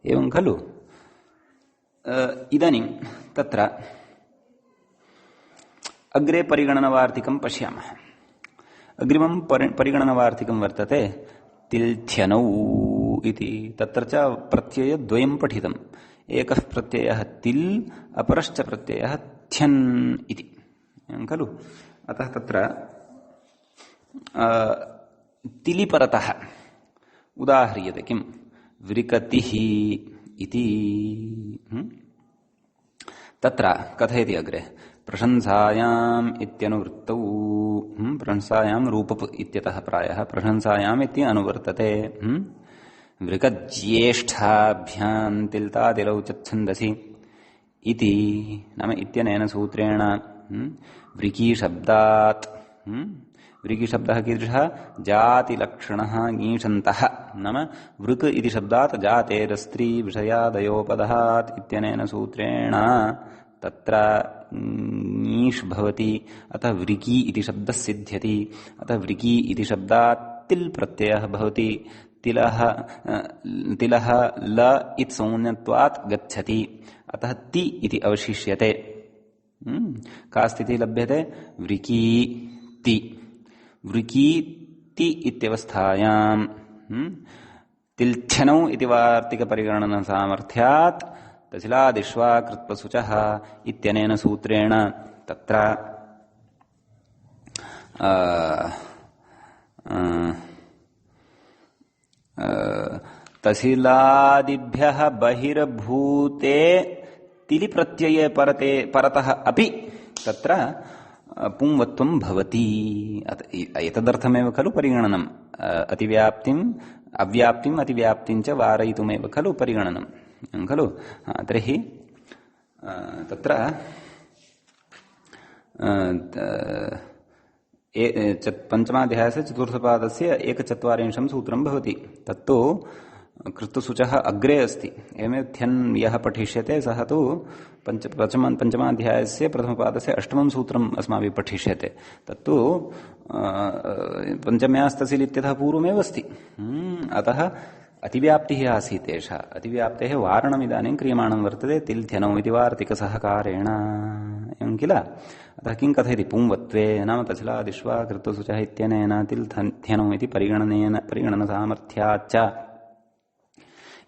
एवं खलु? इदानीं तत्र अग्रे परिगणनवार्तिकं पश्यामः। अग्रिमं परिगणनवार्तिकं वर्तते तिल्थ्यनौ इति। तत्र च प्रत्ययद्वयं पठितम्। एकः प्रत्ययः तिल्, अपरश्च प्रत्ययः थ्यन् इति खलु। अतः तत्र तिलिपरतः उदाह्रियते किं? वृकतिः इति। तत्र कथयति अग्रे, प्रशंसायाम् इत्यनुवृत्तौ, प्रशंसायां रूपप् इत्यतः प्रायः प्रशंसायाम् इति अनुवर्तते। वृकज्येष्ठाभ्यां तिल्तादिलौ छन्दसि इति। नाम इत्यनेन सूत्रेण वृकीशब्दात्, वृकीशब्दः कीदृशः? जातिलक्षणः ङीषन्तः। नाम वृक् इति शब्दात् जातेरस्त्री विषयादयोपदहात् इत्यनेन सूत्रेण तत्र ङीष् भवति। अतः वृकी इति शब्दः सिद्ध्यति। अतः वृकी इति शब्दात् तिल् प्रत्ययः भवति। तिलः ल इति संज्ञत्वात् गच्छति। अतः ति इति अवशिष्यते। का स्थितिः लभ्यते? वृकी ति। वृकी ति इत्यवस्थायां तिल्थ्यनौ इति वार्तिकपरिगणनसामर्थ्यात् तस्लादिश्वाकृत्वसूचः इत्यनेन सूत्रेण तत्र तसिलादिभ्यः बहिर्भूते तिलि प्रत्यये परतः अपि तत्र पुंवत्वं भवति। एतदर्थमेव खलु परिगणनम्। अतिव्याप्तिम् अव्याप्तिम् अतिव्याप्तिं च वारयितुमेव खलु परिगणनं खलु। तर्हि तत्र पञ्चमाध्यायस्य चतुर्थपादस्य 140 सूत्रं भवति। तत्तु कृत्वसूचः अग्रे अस्ति। एवमेव थ्यन् यः पठिष्यते सः तु पञ्चमाध्यायस्य प्रथमपादस्य 8मं सूत्रम् अस्माभिः पठिष्यते। तत्तु पञ्चम्यास्तसिल् इत्यतः पूर्वमेव अस्ति। अतः अतिव्याप्तिः आसीत् एषा। अतिव्याप्तेः वारणम् इदानीं क्रियमाणं वर्तते तिल्थ्यनौ इति वार्तिकसहकारेण, एवं किल। अतः किं कथयति? पुंवत्वे नाम तस्लादिश्वा कृत्वसूचः इत्यनेन तिल्थ्यनौ इति परिगणनसामर्थ्याच्च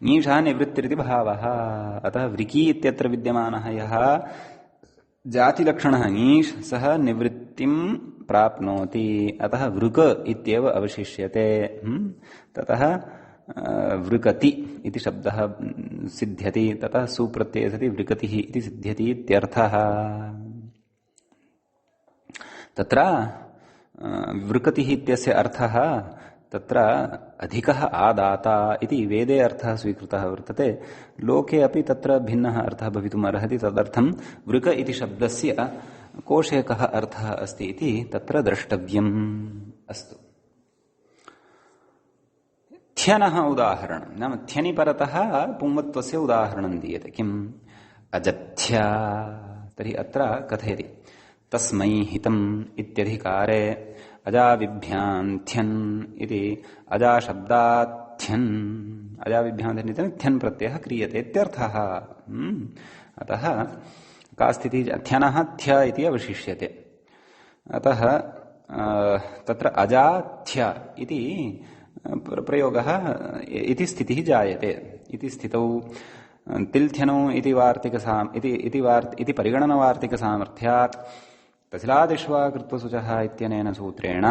ङीषा निवृत्तिरिति भावः। अतः वृकी इत्यत्र विद्यमानः यः जातिलक्षणः ङीष् सः निवृत्तिं प्राप्नोति। अतः वृक इत्येव अवशिष्यते। ततः वृकति इति शब्दः सिद्ध्यति, ततः सुप्रत्यये सति वृकतिः इति सिद्ध्यति इत्यर्थः। तत्र वृकतिः इत्यस्य अर्थः तत्र अधिकः आदाता इति वेदे अर्थः स्वीकृतः वर्तते। लोके अपि तत्र भिन्नः अर्थः भवितुम् अर्हति। तदर्थं वृक इति शब्दस्य कोशे कः अर्थः अस्ति इति तत्र द्रष्टव्यम्। अस्तु, थ्यनः उदाहरणं नाम थ्यनि परतः पुंवत्वस्य उदाहरणं दीयते। किम्? अजथ्या। तर्हि अत्र कथयति तस्मै हितम् इत्यधिकारे अजाविभ्याम् थ्यन् इति अजाशब्दात् थ्यन्, अजाविभ्याम् थ्यन् प्रत्ययः क्रियते इत्यर्थः। अतः का स्थितिः? थ्यनः थ्य इति अवशिष्यते। अतः तत्र अजाथ्य इति प्रयोगः इति स्थितिः जायते। इति स्थितौ तिल्थ्यनौ इति परिगणनवार्तिकसामर्थ्यात् तस्लादिष्वा कृत्वसुचः इत्यनेन सूत्रेण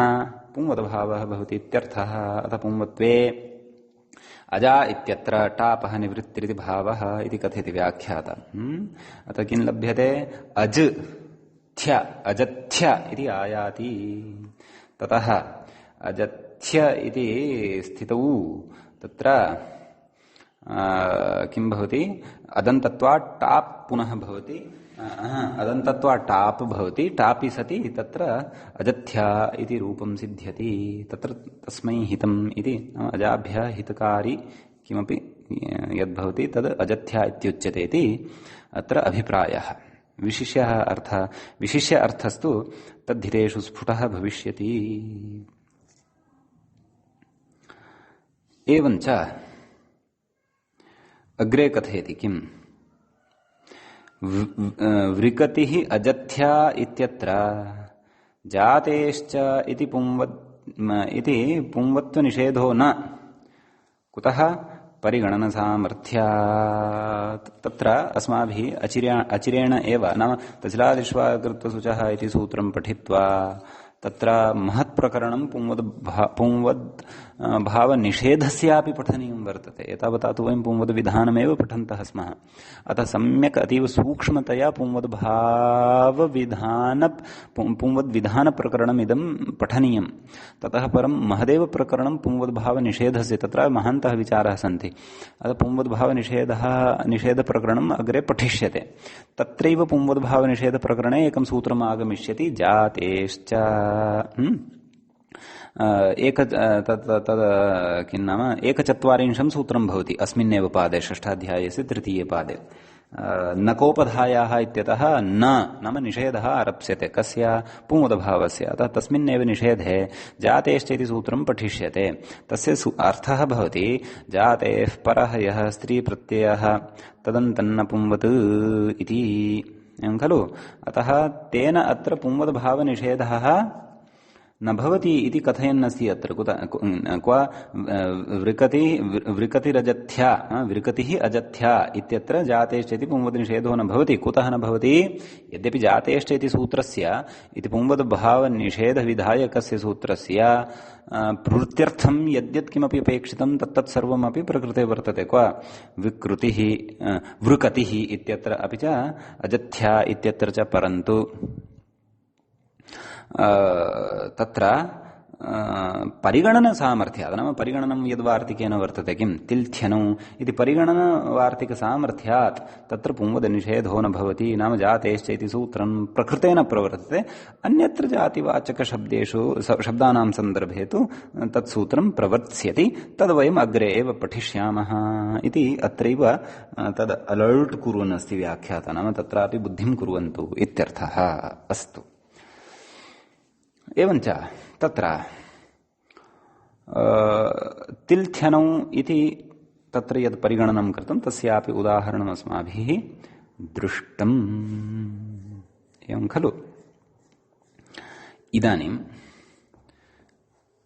पुंवदभावः भवति इत्यर्थः। अतः पुंवत्वे अजा इत्यत्र टापः निवृत्तिरिति भावः इति कथयति व्याख्याता। अतः किं लभ्यते? अज थ्य अजथ्य इति आयाति। ततः अजथ्य इति स्थितौ तत्र किं भवति? अदन्तत्वात् टाप् पुनः भवति, अदन्तत्वात् टाप् भवति। टापि सति तत्र अजथ्या इति रूपं सिद्ध्यति। तत्र तस्मै हितम् इति अजाभ्यः हितकारी किमपि यद्भवति तद् अजथ्या इत्युच्यते इति अत्र अभिप्रायः। विशिष्य अर्थस्तु तद्धितेषु स्फुटः भविष्यति। एवञ्च अग्रे कथयति किम्? वृकतिः अजथ्या इत्यत्र जातेश्च इति पुंवत्वनिषेधो न कुतः? परिगणनसामर्थ्यात्। तत्र अस्माभिः अचिरेण एव नाम तस्लादिष्वा कृत्वसुचः इति सूत्रं पठित्वा तत्र महत्प्रकरणं पुंवद् भावनिषेधस्यापि पठनीयं वर्तते। एतावता तु वयं पुंवद्विधानमेव पठन्तः स्मः। अतः सम्यक् अतीव सूक्ष्मतया पुंवद्विधानप्रकरणम् इदं पठनीयं। ततः परं महदेव प्रकरणं पुंवद्भावनिषेधस्य, तत्र महान्तः विचाराः सन्ति। अतः पुंवद्भावनिषेधप्रकरणम् अग्रे पठिष्यते। तत्रैव पुंवद्भावनिषेधप्रकरणे एकं सूत्रम् आगमिष्यति, जातेश्च किं नाम 140 सूत्रं भवति अस्मिन्नेव पादे, षष्ठाध्यायस्य तृतीये पादे। नकोपधायाः इत्यतः न नाम निषेधः आरप्स्यते। कस्य? पुंवदभावस्य। अतः तस्मिन्नेव निषेधे जातेश्च इति सूत्रं पठिष्यते। तस्य अर्थः भवति जातेः परः यः स्त्रीप्रत्ययः तदन्तन्न पुंवत् इति, एवं खलु? अतः तेन अत्र पुंवदभावनिषेधः न भवति इति कथयन्नस्ति। अत्र क्व वृकतिरजथ्या वृकतिः अजथ्या इत्यत्र जातेश्च इति पुंवदनिषेधो न भवति। कुतः न भवति? यद्यपि जातेश्च इति सूत्रस्य इति पुंवदभावनिषेधविधायकस्य सूत्रस्य प्रवृत्त्यर्थं यद्यत् किमपि अपेक्षितं तत्तत् सर्वमपि प्रकृते वर्तते। क्व विकृतिः वृकतिः इत्यत्र अपि च अजथ्या इत्यत्र च, परन्तु तत्र परिगणनसामर्थ्यात् नाम परिगणनं यद्वार्तिकेन वर्तते, किं तिल्थ्यनौ इति परिगणनवार्तिकसामर्थ्यात् तत्र पुंवदनिषेधो न भवति। नाम जातेश्च इति सूत्रं प्रकृतेन प्रवर्तते। अन्यत्र जातिवाचकशब्देषु शब्दानां सन्दर्भे तु तत्सूत्रं प्रवर्त्स्यति। तद्वयम् अग्रे एव पठिष्यामः इति अत्रैव तद् अलर्ट् कुर्वन् अस्ति व्याख्याता। नाम तत्रापि बुद्धिं कुर्वन्तु इत्यर्थः। अस्तु, एवञ्च तत्र तिल्थ्यनौ इति तत्र यत् परिगणनं कृतं तस्यापि उदाहरणम् अस्माभिः दृष्टम्, एवं खलु? इदानीम्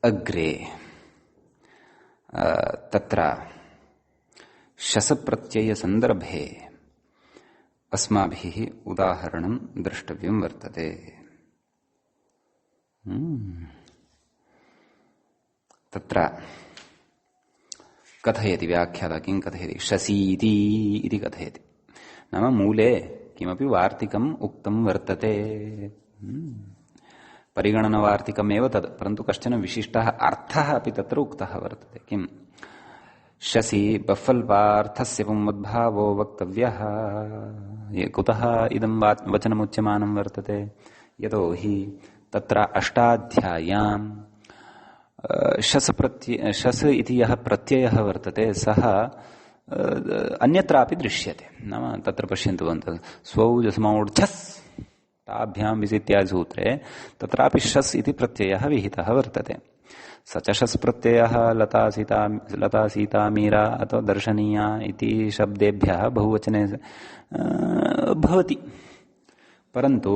अग्रे तत्र शसप्रत्ययसन्दर्भे अस्माभिः उदाहरणं द्रष्टव्यं वर्तते। तत्र कथयति व्याख्याता किं कथयति शसीति इति कथयति नाम मूले किमपि वार्तिकम् उक्तं वर्तते परिगणनवार्तिकमेव तद् परन्तु कश्चन विशिष्टः अर्थः अपि तत्र उक्तः वर्तते किम् शसी बफल्वार्थस्य पुंवद्भावो वक्तव्यः कुतः इदं वचनमुच्यमानं वर्तते यतो हि तत्र अष्टाध्याय्यां शस इति यः प्रत्ययः वर्तते सः अन्यत्रापि दृश्यते नाम तत्र पश्यन्तु भवन्तः स्वौजसमौढ्यस् ताभ्यां विजित्यादि सूत्रे तत्रापि शस् इति प्रत्ययः विहितः वर्तते स च शस् प्रत्ययः लता सीता मीरा अथवा दर्शनीया इति शब्देभ्यः बहुवचने भवति परन्तु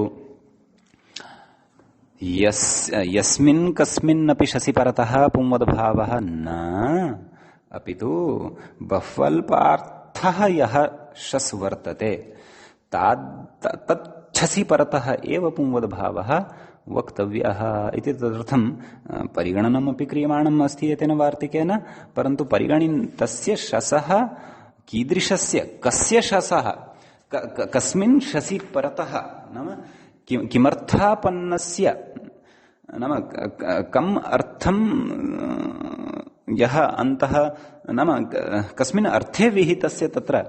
यस्मिन् कस्मिन्नपि शसि परतः पुंवद्भावः न अपितु बह्वल्पार्थः यः शस् वर्तते तच्छसि परतः एव पुंवद्भावः वक्तव्यः इति तदर्थं परिगणनमपि क्रियमाणम् अस्ति एतेन वार्तिकेन परन्तु परिगणितस्य शसः कीदृशस्य कस्य शसः कस्मिन् शसि परतः नाम किमर्थापन्नस्य नाम कम् अर्थं यः अन्तः नाम कस्मिन् अर्थे विहितस्य तत्र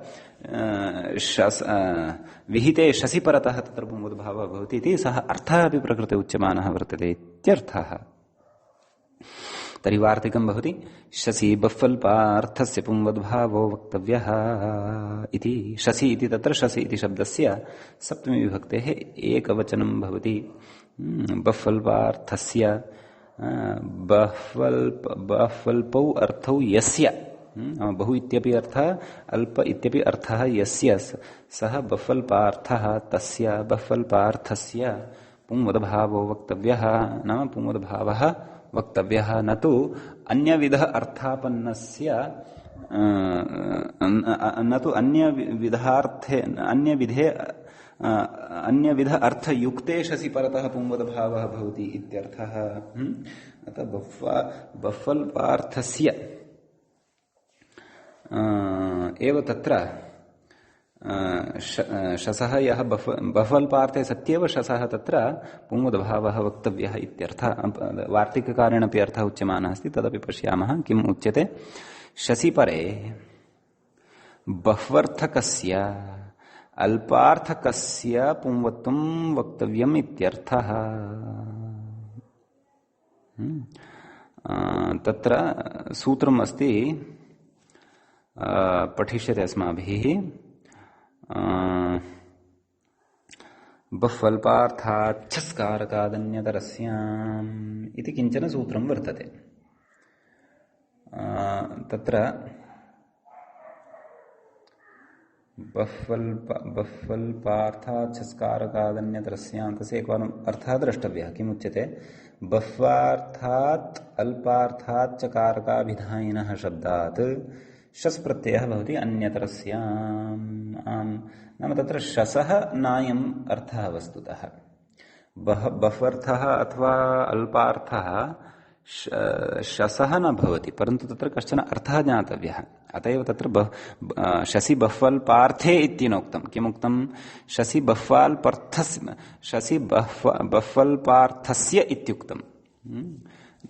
विहिते शसि परतः तत्र पुंवद्भावः भवति इति सः अर्थः अपि प्रकृते उच्यमानः वर्तते इत्यर्थः तर्हि वार्तिकं भवति शसि बह्वल्पार्थस्य पुंवद्भावो वक्तव्यः इति शसि इति तत्र शसि इति शब्दस्य सप्तमी विभक्तेः एकवचनं भवति बह्वल्पार्थस्य बह्वल्पौ अर्थौ यस्य बहु इत्यपि अर्थः अल्प इत्यपि अर्थः यस्य सः बह्वल्पार्थः तस्य बह्वल्पार्थस्य पुंवद्भावो वक्तव्यः नाम पुंवद्भावः वक्तव्यः न तु अन्यविध अर्थापन्नस्य न तु अन्यविधार्थे अन्यविध अर्थयुक्ते शसि परतः पुंवद्भावः भवति इत्यर्थः अतः बह्वल्पार्थस्य एव तत्र शसः यः बह्वल्पार्थे सत्येव शसः तत्र पुंवद्भावः वक्तव्यः इत्यर्थः वार्तिककारेण अपि अर्थः उच्यमानः अस्ति तदपि पश्यामः किम् उच्यते शसि परे बह्वर्थकस्य अल्पार्थकस्य पुंवत्वं वक्तव्यम् इत्यर्थः तत्र सूत्रम् अस्ति पठिष्यते अस्माभिः बह्वल्पार्थाच्छस्कारकादन्यतरस्याम् इति किञ्चन सूत्रं वर्तते तत्र बह्वल्पार्थाच्छस्कारकादन्यतरस्याम् तस्य एकवारम् अर्थः द्रष्टव्यः किमुच्यते बह्वार्थात् अल्पार्थात् चकारकाभिधायिनः शब्दात् शस् प्रत्ययः भवति अन्यतरस्याम् नाम तत्र शसः नायम् अर्थः वस्तुतः बह्वर्थः अथवा अल्पार्थः शसः न भवति परन्तु तत्र कश्चन अर्थः ज्ञातव्यः अत एव तत्र शसि बह्वल्पार्थे इत्यनोक्तं किमुक्तं शसि बह्वल्पार्थस्य इत्युक्तं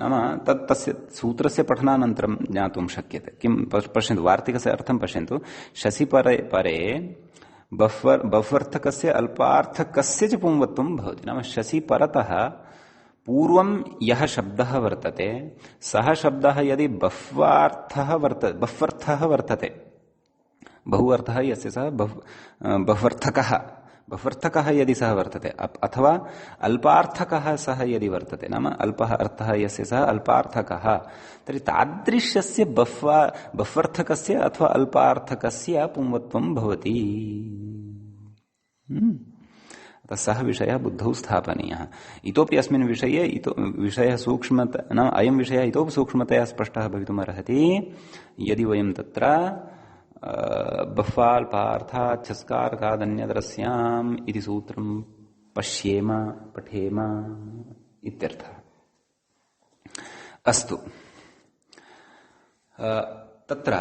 नाम तस्य सूत्रस्य पठनानन्तरं ज्ञातुं शक्यते किं पश्यन्तु वार्तिकस्य अर्थं पश्यन्तु शसि परे बह्वर्थकस्य अल्पार्थकस्य च पुंवत्वं भवति नाम शसि परतः पूर्वं यः शब्दः वर्तते सः शब्दः यदि बह्वर्थः वर्तते बहु अर्थः यस्य सः बह्वर्थकः यदि सः वर्तते अथवा अल्पार्थकः सः यदि वर्तते नाम अल्पः अर्थः यस्य सः अल्पार्थकः तर्हि तादृशस्य बह्वर्थकस्य अथवा अल्पार्थकस्य पुंवत्वं भवति अतः सः विषयः बुद्धौ स्थापनीयः इतोपि अस्मिन् विषये विषयः सूक्ष्मतया नाम अयं विषयः इतोपि सूक्ष्मतया स्पष्टः भवितुमर्हति यदि वयं तत्र बह्वाल्पार्थाच्छस्कारकादन्यतरस्याम् इति सूत्रं पश्येम पठेम इत्यर्थः अस्तु तत्र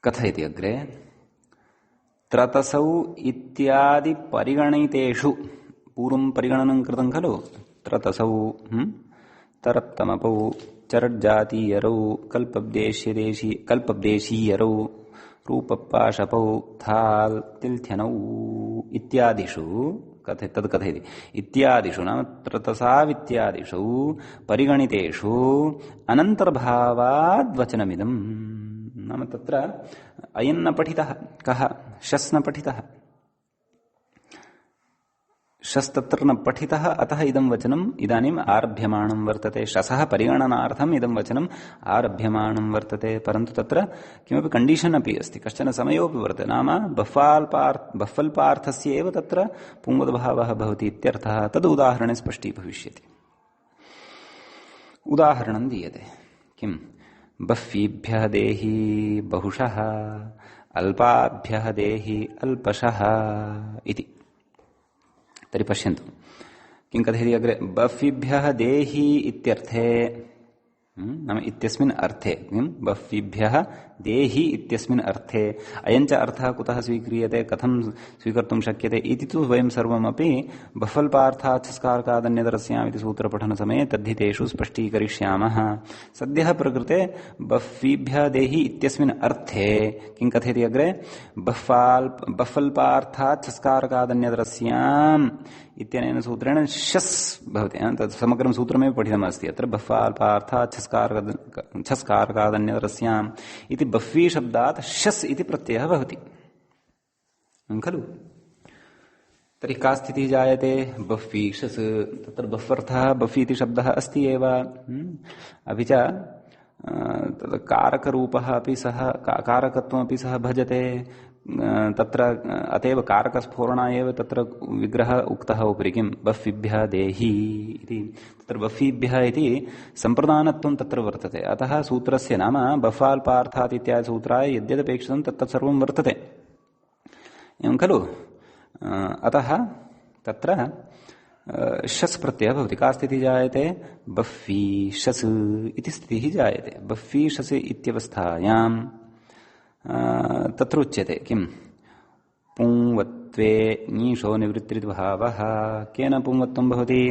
कथयति अग्रे त्रतसौ इत्यादि परिगणितेषु पूर्वं परिगणनं कृतं खलु त्रतसौ तरप्तमपौ चरज्जातीयरौ कल्पदेशीयरौ रूपपाशपौ थाल् तिल्थ्यनौ इत्यादिषु तद् कथयति इत्यादिषु नाम त्रतसावित्यादिषु परिगणितेषु अनन्तर्भावाद्वचनमिदम् नाम तत्र अयं न पठितः कः शस् न पठितः शस् तत्र न पठितः अतः इदं वचनम् इदानीम् आरभ्यमाणं वर्तते शसः परिगणनार्थम् इदं वचनम् आरभ्यमाणं वर्तते परन्तु तत्र किमपि कण्डीषन् अपि अस्ति कश्चन समयोपि वर्तते नाम बह्वल्पार्थस्य एव तत्र पुंवद्भावः भवति इत्यर्थः तद् उदाहरणे स्पष्टीभविष्यति उदाहरणं दीयते किम् बह्वीभ्यः देहि बहुशः अल्पाभ्यः देहि अल्पशः इति तर्हि पश्यन्तु किं कथयति अग्रे बह्वीभ्यः देहि इत्यर्थे नाम इत्यस्मिन् अर्थे बह्वीभ्यः देहि इत्यस्मिन् अर्थे अयञ्च अर्थः कुतः स्वीक्रियते कथं स्वीकर्तुं शक्यते इति तु वयं सर्वमपि बह्वल्पार्थात् संस्कारकादन्यतरस्याम् इति सूत्रपठनसमये तद्धितेषु स्पष्टीकरिष्यामः सद्यः प्रकृते बह्वीभ्यः देहि इत्यस्मिन् अर्थे किं कथयति अग्रे बह्वल्पार्थात् संस्कारकादन्यतरस्याम् इत्यनेन सूत्रेण शस् भवति तत् समग्रं सूत्रमेव पठितमस्ति अत्र बह्वाल्पार्थात् छस्कारकादन्यतरस्याम् इति बह्वी शब्दात् शस् इति प्रत्ययः भवति खलु तर्हि का स्थितिः जायते बह्वी शस् तत्र बह्वर्थः बह्वी इति शब्दः अस्ति एव अपि च कारकरूपः अपि सः कारकत्वमपि सः भजते तत्र अतएव कारकस्फोरणा एव तत्र विग्रहः उक्तः उपरि किं बह्वीभ्यः देहि इति तत्र बह्वीभ्यः इति सम्प्रदानत्वं तत्र वर्तते अतः सूत्रस्य नाम बह्वाल्पार्थात् इत्यादि सूत्राय यद्यदपेक्षितं तत्सर्वं वर्तते एवं खलु अतः तत्र शस् प्रत्ययः भवति का स्थितिः जायते बह्वी शस् इति स्थितिः जायते बह्वी शस् इत्यवस्थायां तत्र उच्यते किं पुंवत्वे ङीषो निवृत्तिर्भावः केन पुंवत्वं भवति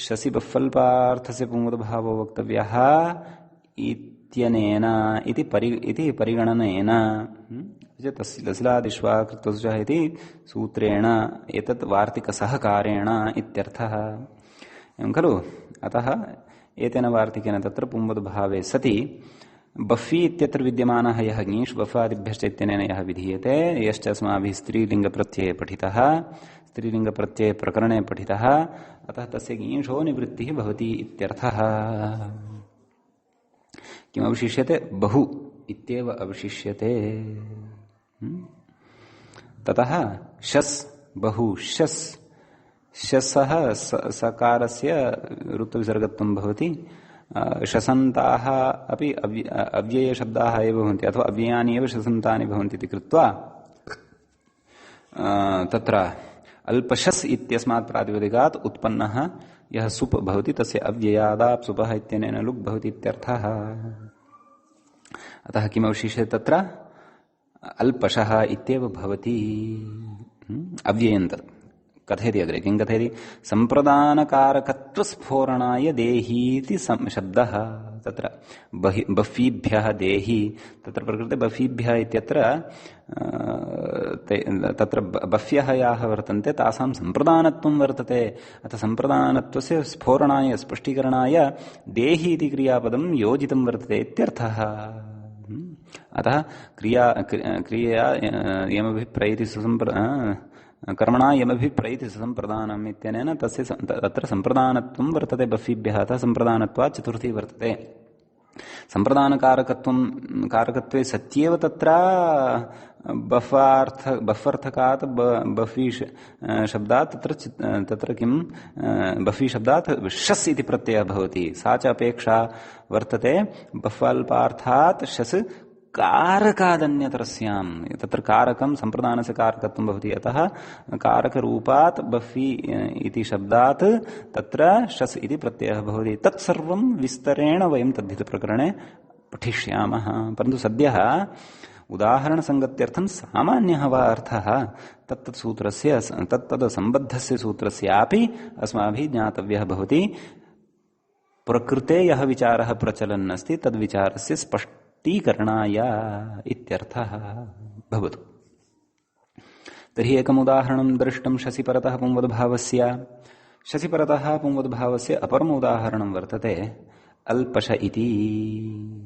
शसि बह्वल्पार्थस्य पुंवद्भावो वक्तव्यः इत्यनेन इति परिगणनेन तस्लादिष्वा कृतसुचः इति सूत्रेण एतत् वार्तिकसहकारेण इत्यर्थः एवं खलु अतः एतेन वार्तिकेन तत्र पुंवद्भावे सति बह्वी इत्यत्र विद्यमानः यः ङीष् बह्वादिभ्यश्च इत्यनेन यः विधीयते यश्च अस्माभिः स्त्रीलिङ्गप्रत्यये पठितः स्त्रीलिङ्गप्रत्यये प्रकरणे पठितः अतः तस्य ङीषो निवृत्तिः भवति इत्यर्थः किमवशिष्यते बहु इत्येव अवशिष्यते ततः शस् बहु शस् शसः सकारस्य ऋत्वविसर्गत्वं भवति शसन्ताः अपि अव्ययशब्दाः एव भवन्ति अथवा अव्ययानि एव शसन्तानि भवन्ति इति कृत्वा तत्र अल्पशस् इत्यस्मात् प्रातिपदिकात् उत्पन्नः यः सुप् भवति तस्य अव्ययादाप् सुपः इत्यनेन लुक् भवति इत्यर्थः अतः किमवशिष्यते तत्र अल्पशः इत्येव भवति अव्ययं तत् कथयति अग्रे किं कथयति सम्प्रदानकारकत्वस्फोरणाय देहीति शब्दः तत्र बह्वीभ्यः देहि तत्र प्रकृते बह्वीभ्यः इत्यत्र तत्र बह्व्यः याः वर्तन्ते तासां सम्प्रदानत्वं वर्तते अतः सम्प्रदानत्वस्य स्फोरणाय स्पष्टीकरणाय देहि इति क्रियापदं योजितं वर्तते इत्यर्थः अतः क्रिया यमभिप्रैति कर्मणा यमभिप्रैति सम्प्रदानम् इत्यनेन तस्य तत्र सम्प्रदानत्वं वर्तते बह्वीभ्यः अतः सम्प्रदानत्वात् चतुर्थी वर्तते सम्प्रदानकारकत्वे सत्येव तत्र बह्वर्थकात् बह्वी शब्दात् तत्र किं बह्वी शब्दात् शस् इति प्रत्ययः भवति सा च अपेक्षा वर्तते बह्वल्पार्थात् शस् कारकादन्यतरस्याम् तत्र कारकं सम्प्रदानस्य कारकत्वं भवति अतः कारकरूपात् बफी इति शब्दात् तत्र शस् इति प्रत्ययः भवति तत्सर्वं विस्तरेण वयं तद्धितप्रकरणे पठिष्यामः परन्तु सद्यः उदाहरणसङ्गत्यर्थं सामान्यः वा अर्थः तत्तत् सूत्रस्य तत्तद् सम्बद्धस्य सूत्रस्यापि अस्माभिः ज्ञातव्यः भवति प्रकृते यः विचारः प्रचलन् अस्ति तद्विचारस्य स्पष्टीकरणाय इत्यर्थः भवतु तर्हि एकम् उदाहरणं दृष्टं शशिपरतः पुंवद्भावस्य शशिपरतः पुंवद्भावस्य अपरम् उदाहरणं वर्तते अल्पश इति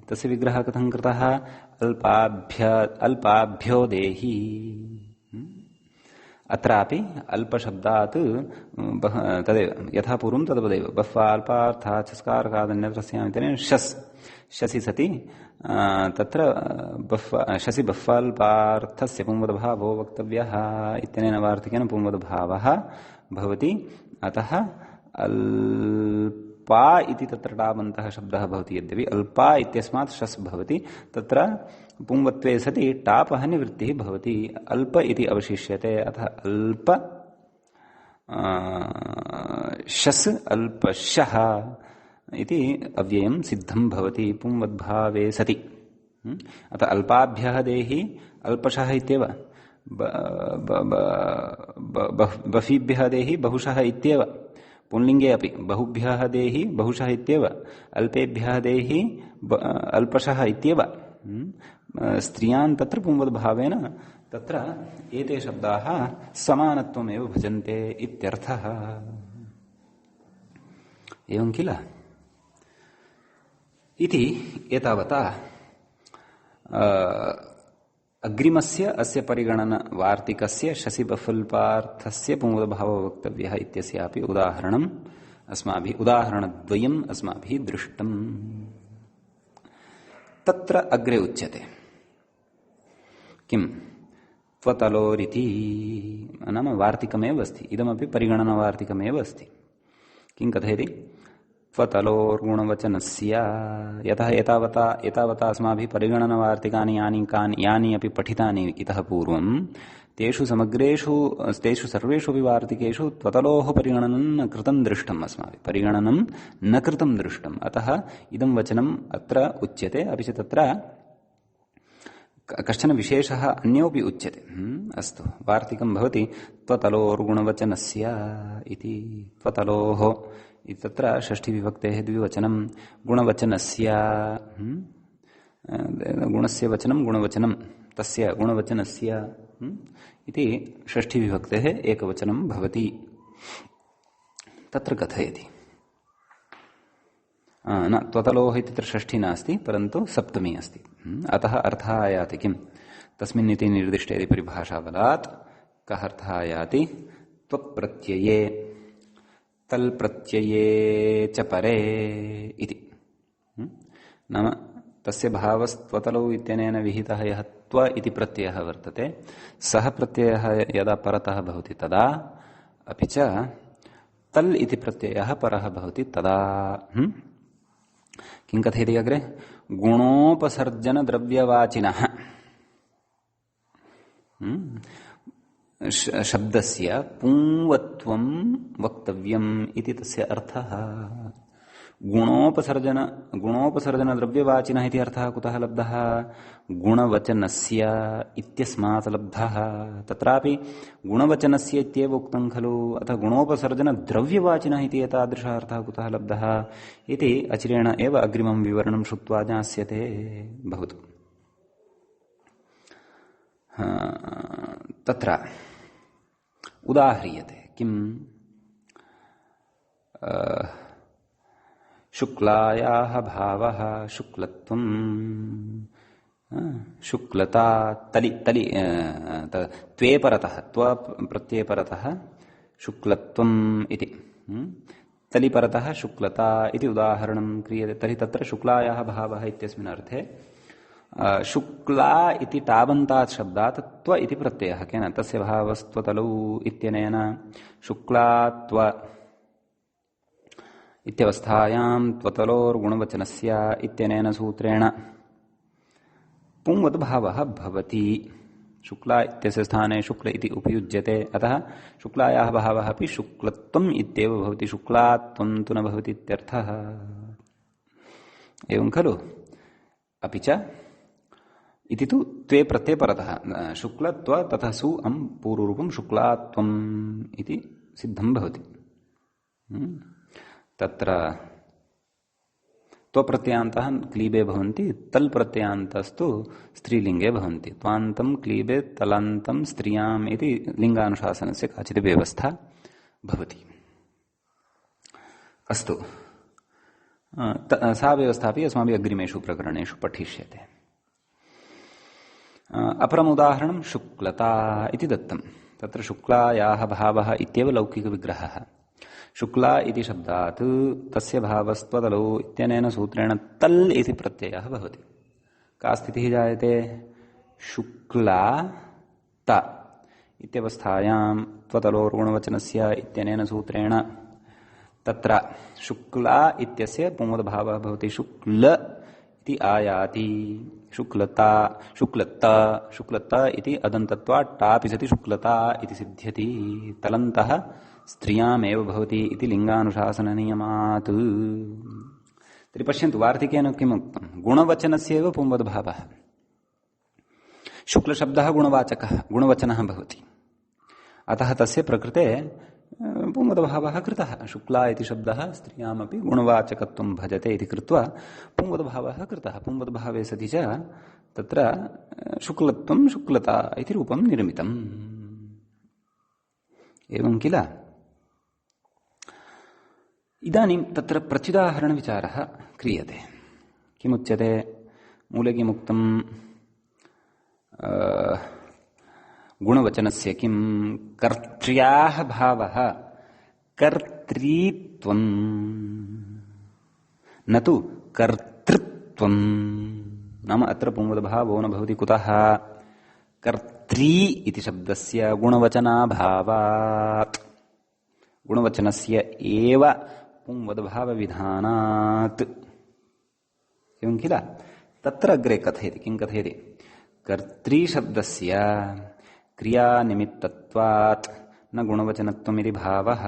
तस्य विग्रहः कथं कृतः अल्पाभ्यो देहि अत्रापि अल्पशब्दात् तदेव यथा पूर्वं तद्वदेव बह्वा अल्पार्थात् चस्कारकादन्यतरस्याम् इत्यनेन शसि सति तत्र शसि बह्वाल्पार्थस्य पुंवद्भावो वक्तव्यः इत्यनेन वार्तिकेन पुंवद्भावः भवति अतः अल्पा इति तत्र टाबन्तः शब्दः भवति यद्यपि अल्पा इत्यस्मात् शस् भवति तत्र पुंवत्वे सति टापः निवृत्तिः भवति अल्प इति अवशिष्यते अतः अल्प शस् अल्पशः इति अव्ययं सिद्धं भवति पुंवद्भावे सति अतः अल्पाभ्यः देहि अल्पशः इत्येव बफीभ्यः देहि बहुशः इत्येव पुंलिङ्गे अपि बहुभ्यः देहि बहुशः इत्येव अल्पेभ्यः देहि अल्पशः इत्येव स्त्रियान् तत्र पुंवद्भावेन तत्र एते शब्दाः समानत्वमेव भजन्ते इत्यर्थः एवं किल इति एतावता अग्रिमस्य अस्य परिगणनवार्तिकस्य शशिबफल्पार्थस्य पुंवद्भावो वक्तव्यः इत्यस्यापि उदाहरणम् अस्माभिः उदाहरणद्वयम् अस्माभिः दृष्टम् तत्र अग्रे उच्यते किं त्वतलोरिति नाम वार्तिकमेव अस्ति इदमपि परिगणनवार्तिकमेव अस्ति किं कथयति त्वतलोर्गुणवचनस्य यतः एतावता अस्माभिः परिगणनवार्तिकानि यानि अपि पठितानि इतः पूर्वं तेषु समग्रेषु तेषु सर्वेषु अपि वार्तिकेषु त्वतलोः परिगणनं न कृतं दृष्टम् अस्माभिः परिगणनं न कृतं दृष्टम् अतः इदं वचनम् अत्र उच्यते अपि च तत्र कश्चन विशेषः अन्योपि उच्यते अस्तु वार्तिकं भवति त्वतलोर्गुणवचनस्य इति त्वतलोः इति तत्र षष्ठीविभक्तेः द्विवचनं गुणवचनस्य गुणस्य वचनं गुणवचनं तस्य गुणवचनस्य इति षष्ठीविभक्तेः एकवचनं भवति तत्र कथयति न त्वतलोः इति तत्र षष्ठी नास्ति परन्तु सप्तमी अस्ति अतः अर्थः आयाति किं तस्मिन् इति निर्दिष्टे यदि परिभाषाबलात् कः अर्थः आयाति त्वप्रत्यये तल् प्रत्यये च परे इति नाम तस्य भावस्त्वतलौ इत्यनेन विहितः यः त्व इति प्रत्ययः वर्तते सः प्रत्ययः यदा परतः भवति तदा अपि च तल् इति प्रत्ययः परः भवति तदा किं कथयति अग्रे गुणोपसर्जनद्रव्यवाचिनः शब्दस्य पुंवत्वं वक्तव्यम् इति तस्य अर्थः गुणोपसर्जनद्रव्यवाचिनः इति अर्थः कुतः लब्धः गुणवचनस्य इत्यस्मात् लब्धः तत्रापि गुणवचनस्य इत्येव उक्तं खलु अतः गुणोपसर्जनद्रव्यवाचिनः इति एतादृशः अर्थः कुतः लब्धः इति अचिरेण एव अग्रिमं विवरणं श्रुत्वा ज्ञास्यते भवतु तत्र उदाह्रियते किम् शुक्लायाः भावः शुक्लत्वं शुक्लता तलि त्वे परतः त्व प्रत्यये परतः शुक्लत्वम् इति तलि परतः शुक्लता इति उदाहरणं क्रियते तर्हि तत्र शुक्लायाः भावः इत्यस्मिन् अर्थे शुक्ला इति टाबन्तात् शब्दात् त्व इति प्रत्ययः केन तस्य भावस्त्वतलौ इत्यनेन शुक्लात्व इत्यवस्थायां त्वतलोर्गुणवचनस्य इत्यनेन सूत्रेण पुंवद्भावः भवति। शुक्ला इत्यस्य स्थाने शुक्ल इति उपयुज्यते, अतः शुक्लायाः भावः अपि शुक्लत्वम् इत्येव भवति, शुक्लात्वं तु न भवति इत्यर्थः। एवं खलु। अपि च इति तु त्वे प्रत्यये परतः शुक्लत्व तथा सु अं पूर्वरूपं शुक्लात्वम् इति सिद्धं भवति। तत्र त्वप्रत्ययान्तः क्लीबे भवन्ति, तल् प्रत्ययान्तस्तु स्त्रीलिङ्गे भवन्ति। त्वान्तं क्लीबे तलान्तं स्त्रियाम् इति लिङ्गानुशासनस्य काचित् व्यवस्था भवति। अस्तु, सा व्यवस्था अपि अस्माभिः अग्रिमेषु प्रकरणेषु पठिष्यते। अपरम् उदाहरणं शुक्लता इति दत्तं। तत्र शुक्लायाः भावः इत्येव लौकिकविग्रहः। शुक्ला इति शब्दात् तस्य भावस्त्वतलो इत्यनेन सूत्रेण तल् इति प्रत्ययः भवति। का स्थितिः जायते? शुक्ला त इत्यवस्थायां त्वतलोर्गुणवचनस्य इत्यनेन सूत्रेण तत्र शुक्ला इत्यस्य पुंवद्भावः भवति, शुक्ल इति आयाति। शुक्लता शुक्लता शुक्लता इति अदन्तत्वात् टापि सति शुक्लता इति सिद्ध्यति। तलन्तः स्त्रियामेव भवति इति लिङ्गानुशासननियमात्। तर्हि पश्यन्तु, वार्तिकेन किम् उक्तं? गुणवचनस्यैव पुंवद्भावः। शुक्लशब्दः गुणवाचकः, गुणवचनः भवति, अतः तस्य प्रकृते पुंवद्भावः कृतः। शुक्ला इति शब्दः स्त्रियामपि गुणवाचकत्वं भजते इति कृत्वा पुंवद्भावः कृतः। पुंवद्भावे सति च तत्र शुक्लत्वं शुक्लता इति रूपं निर्मितम्। एवं किल? इदानीं तत्र प्रत्युदाहरणविचारः क्रियते। किमुच्यते? मूले किमुक्तं? गुणवचनस्य किं? कर्त्र्याः भावः कर्तृत्वं, न तु कर्तृत्वं। नाम अत्र पुंवद्भावो न भवति। कुतः? कर्त्री इति शब्दस्य गुणवचनाभावात्, गुणवचनस्य एव पुंवद्भावविधानात्। एवं किल? तत्र अग्रे कथयति। किं कथयति? कर्तृशब्दस्य क्रियानिमित्तत्वात् न गुणवचनत्वमिति भावः।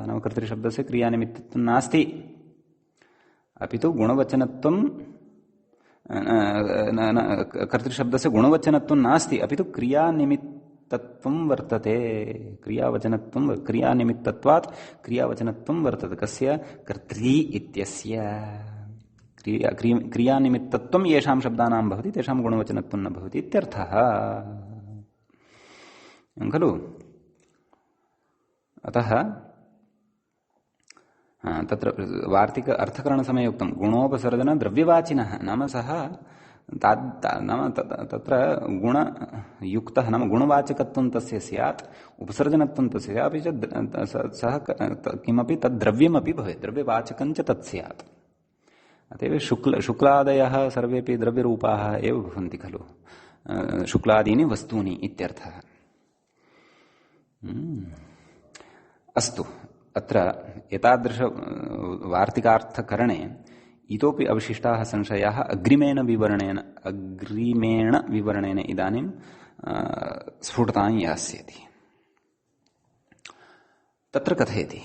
नाम कर्तृशब्दस्य क्रियानिमित्तत्वं नास्ति, अपि तु गुणवचनत्वं, कर्तृशब्दस्य गुणवचनत्वं नास्ति, अपि तु क्रियानिमित्तत्वं वर्तते। क्रियावचनत्वं, क्रियानिमित्तत्वात् क्रियावचनत्वं वर्तते। कस्य? कर्त्री इत्यस्य। क्रियानिमित्तत्वं येषां शब्दानां भवति तेषां गुणवचनत्वं न भवति इत्यर्थः। खलु? अतः तत्र वार्तिक अर्थकरणसमये उक्तं गुणोपसर्जन द्रव्यवाचिनः। नाम सः नाम तत्र गुणयुक्तः, नाम गुणवाचकत्वं तस्य स्यात्, उपसर्जनत्वं तस्य स्यात्, अपि च सः किमपि तद्द्रव्यमपि भवेत्, द्रव्यवाचकं च तत् स्यात्। अतएव शुक्लादयः सर्वेपि द्रव्यरूपाः एव भवन्ति खलु, शुक्लादीनि वस्तूनि इत्यर्थः। अस्तु, अत्र एतादृश वार्तिकार्थकरणे इतोपि अवशिष्टाः संशयाः अग्रिमेण विवरणेन इदानीं स्फुटतां यास्यति। तत्र कथयति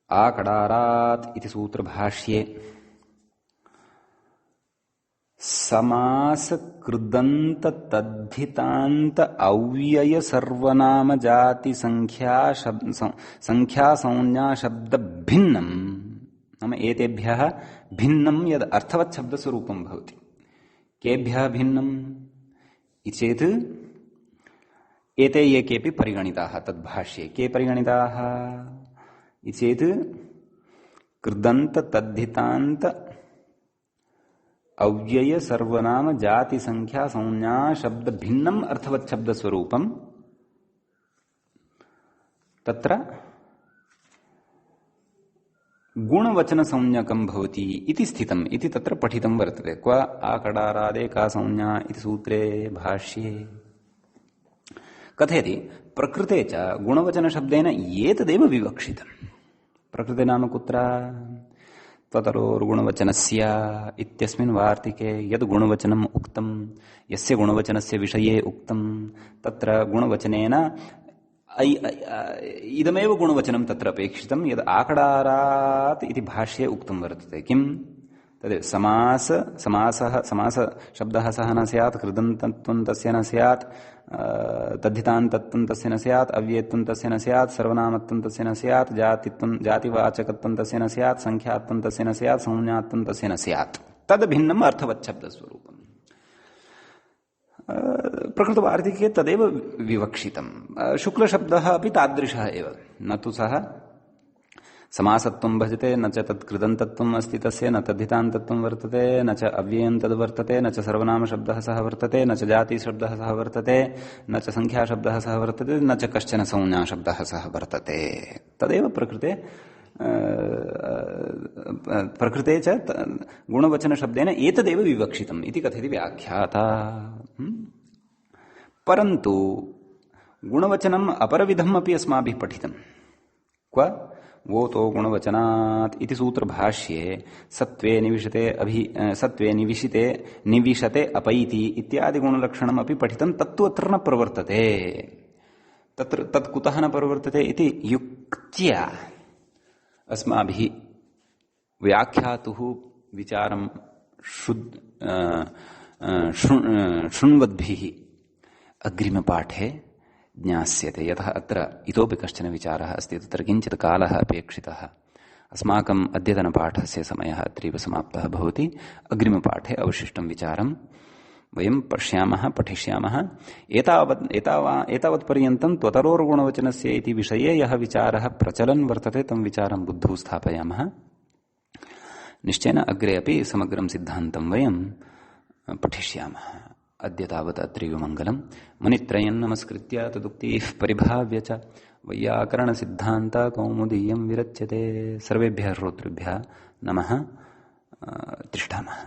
आकडारात् इति सूत्रभाष्ये समास कृदंत तद्धितांत अव्यय सर्वनाम जाति संख्या संज्ञा शब्द भिन्नम, नाम एतेभ्यः भिन्नं यद् अर्थवत् शब्दस्वरूपं भवति। केभ्यः भिन्नम् इति चेत् एते ये केऽपि परिगणिताः तद्भाष्ये। के परिगणिताः इति चेत् कृदंत तद्धितांत अव्यय सर्वनाम जाति संख्या संज्ञा शब्द भिन्नम अर्थवत् शब्द स्वरूपम तत्र गुणवचन संज्ञकं भवति इति स्थितम् इति तत्र पठितं वर्तते। क्व आकडारादे का संज्ञा इति सूत्रे भाष्ये कथयति प्रकृते च गुणवचन शब्देन एतदेव विवक्षितम्। प्रकृते नाम कुत्र? त्वतरोर्गुणवचनस्य इत्यस्मिन् वार्तिके यद् गुणवचनम् उक्तम् यस्य गुणवचनस्य विषये उक्तम् तत्र गुणवचनेन इदमेव गुणवचनं तत्र अपेक्षितं यद् आकडारात् इति भाष्ये उक्तं वर्तते किम् तद् समासः शब्दः सः न स्यात् कृदन्तत्वं तस्य न स्यात् तद्धितान्तत्वं तस्य न स्यात् अव्ययत्वं तस्य न स्यात् सर्वनामत्वं तस्य न स्यात् जातिवाचकत्वं तस्य न स्यात् संख्यात्वं तस्य न स्यात् संज्ञात्वं तस्य न स्यात् तद् भिन्नम् अर्थवच्छब्दस्वरूपम् प्रकृतवार्तिके तदेव विवक्षितम् शुक्लशब्दः अपि तादृशः एव न तु सः समासत्वं भजते न च तत् कृदन्तत्वम् अस्ति तस्य न तद्धितान्तत्वं वर्तते न च अव्ययं तद् वर्तते न च सर्वनामशब्दः सः वर्तते न च जातिशब्दः सः वर्तते न च संख्याशब्दः सः वर्तते न च कश्चन संज्ञाशब्दः सः वर्तते तदेव प्रकृते च गुणवचनशब्देन एतदेव विवक्षितम् इति कथयति व्याख्याता परन्तु गुणवचनम् अपरविधम् अपि अस्माभिः पठितम् क्व वो तो गुणवचनात् इति सूत्रभाष्ये सत्त्वे निविशते अपैति इत्यादि गुणलक्षणम् अपि पठितं तत्तु अत्र न प्रवर्तते तत् कुतः न प्रवर्तते इति युक्त्या अस्माभिः व्याख्यातुः विचारं शृण्वद्भिः अग्रिमपाठे ज्ञास्यते यतः अत्र इतोपि कश्चन विचारः अस्ति तत्र किञ्चित् कालः अपेक्षितः अस्माकम् अद्यतनपाठस्य समयः अत्रैव समाप्तः भवति अग्रिमपाठे अवशिष्टं विचारं वयं पश्यामः पठिष्यामः एतावत्पर्यन्तं त्वतरोर्गुणवचनस्य इति विषये यः विचारः प्रचलन् वर्तते तं विचारं बुद्धौ स्थापयामः निश्चयेन अग्रे अपि समग्रं सिद्धान्तं वयं पठिष्यामः अद्य तावत् अत्रैव मङ्गलम् मुनित्रयं नमस्कृत्य तदुक्तिः परिभाव्य च वैयाकरणसिद्धान्तकौमुदीयं विरच्यते सर्वेभ्यः श्रोतृभ्यः नमः तिष्ठामः।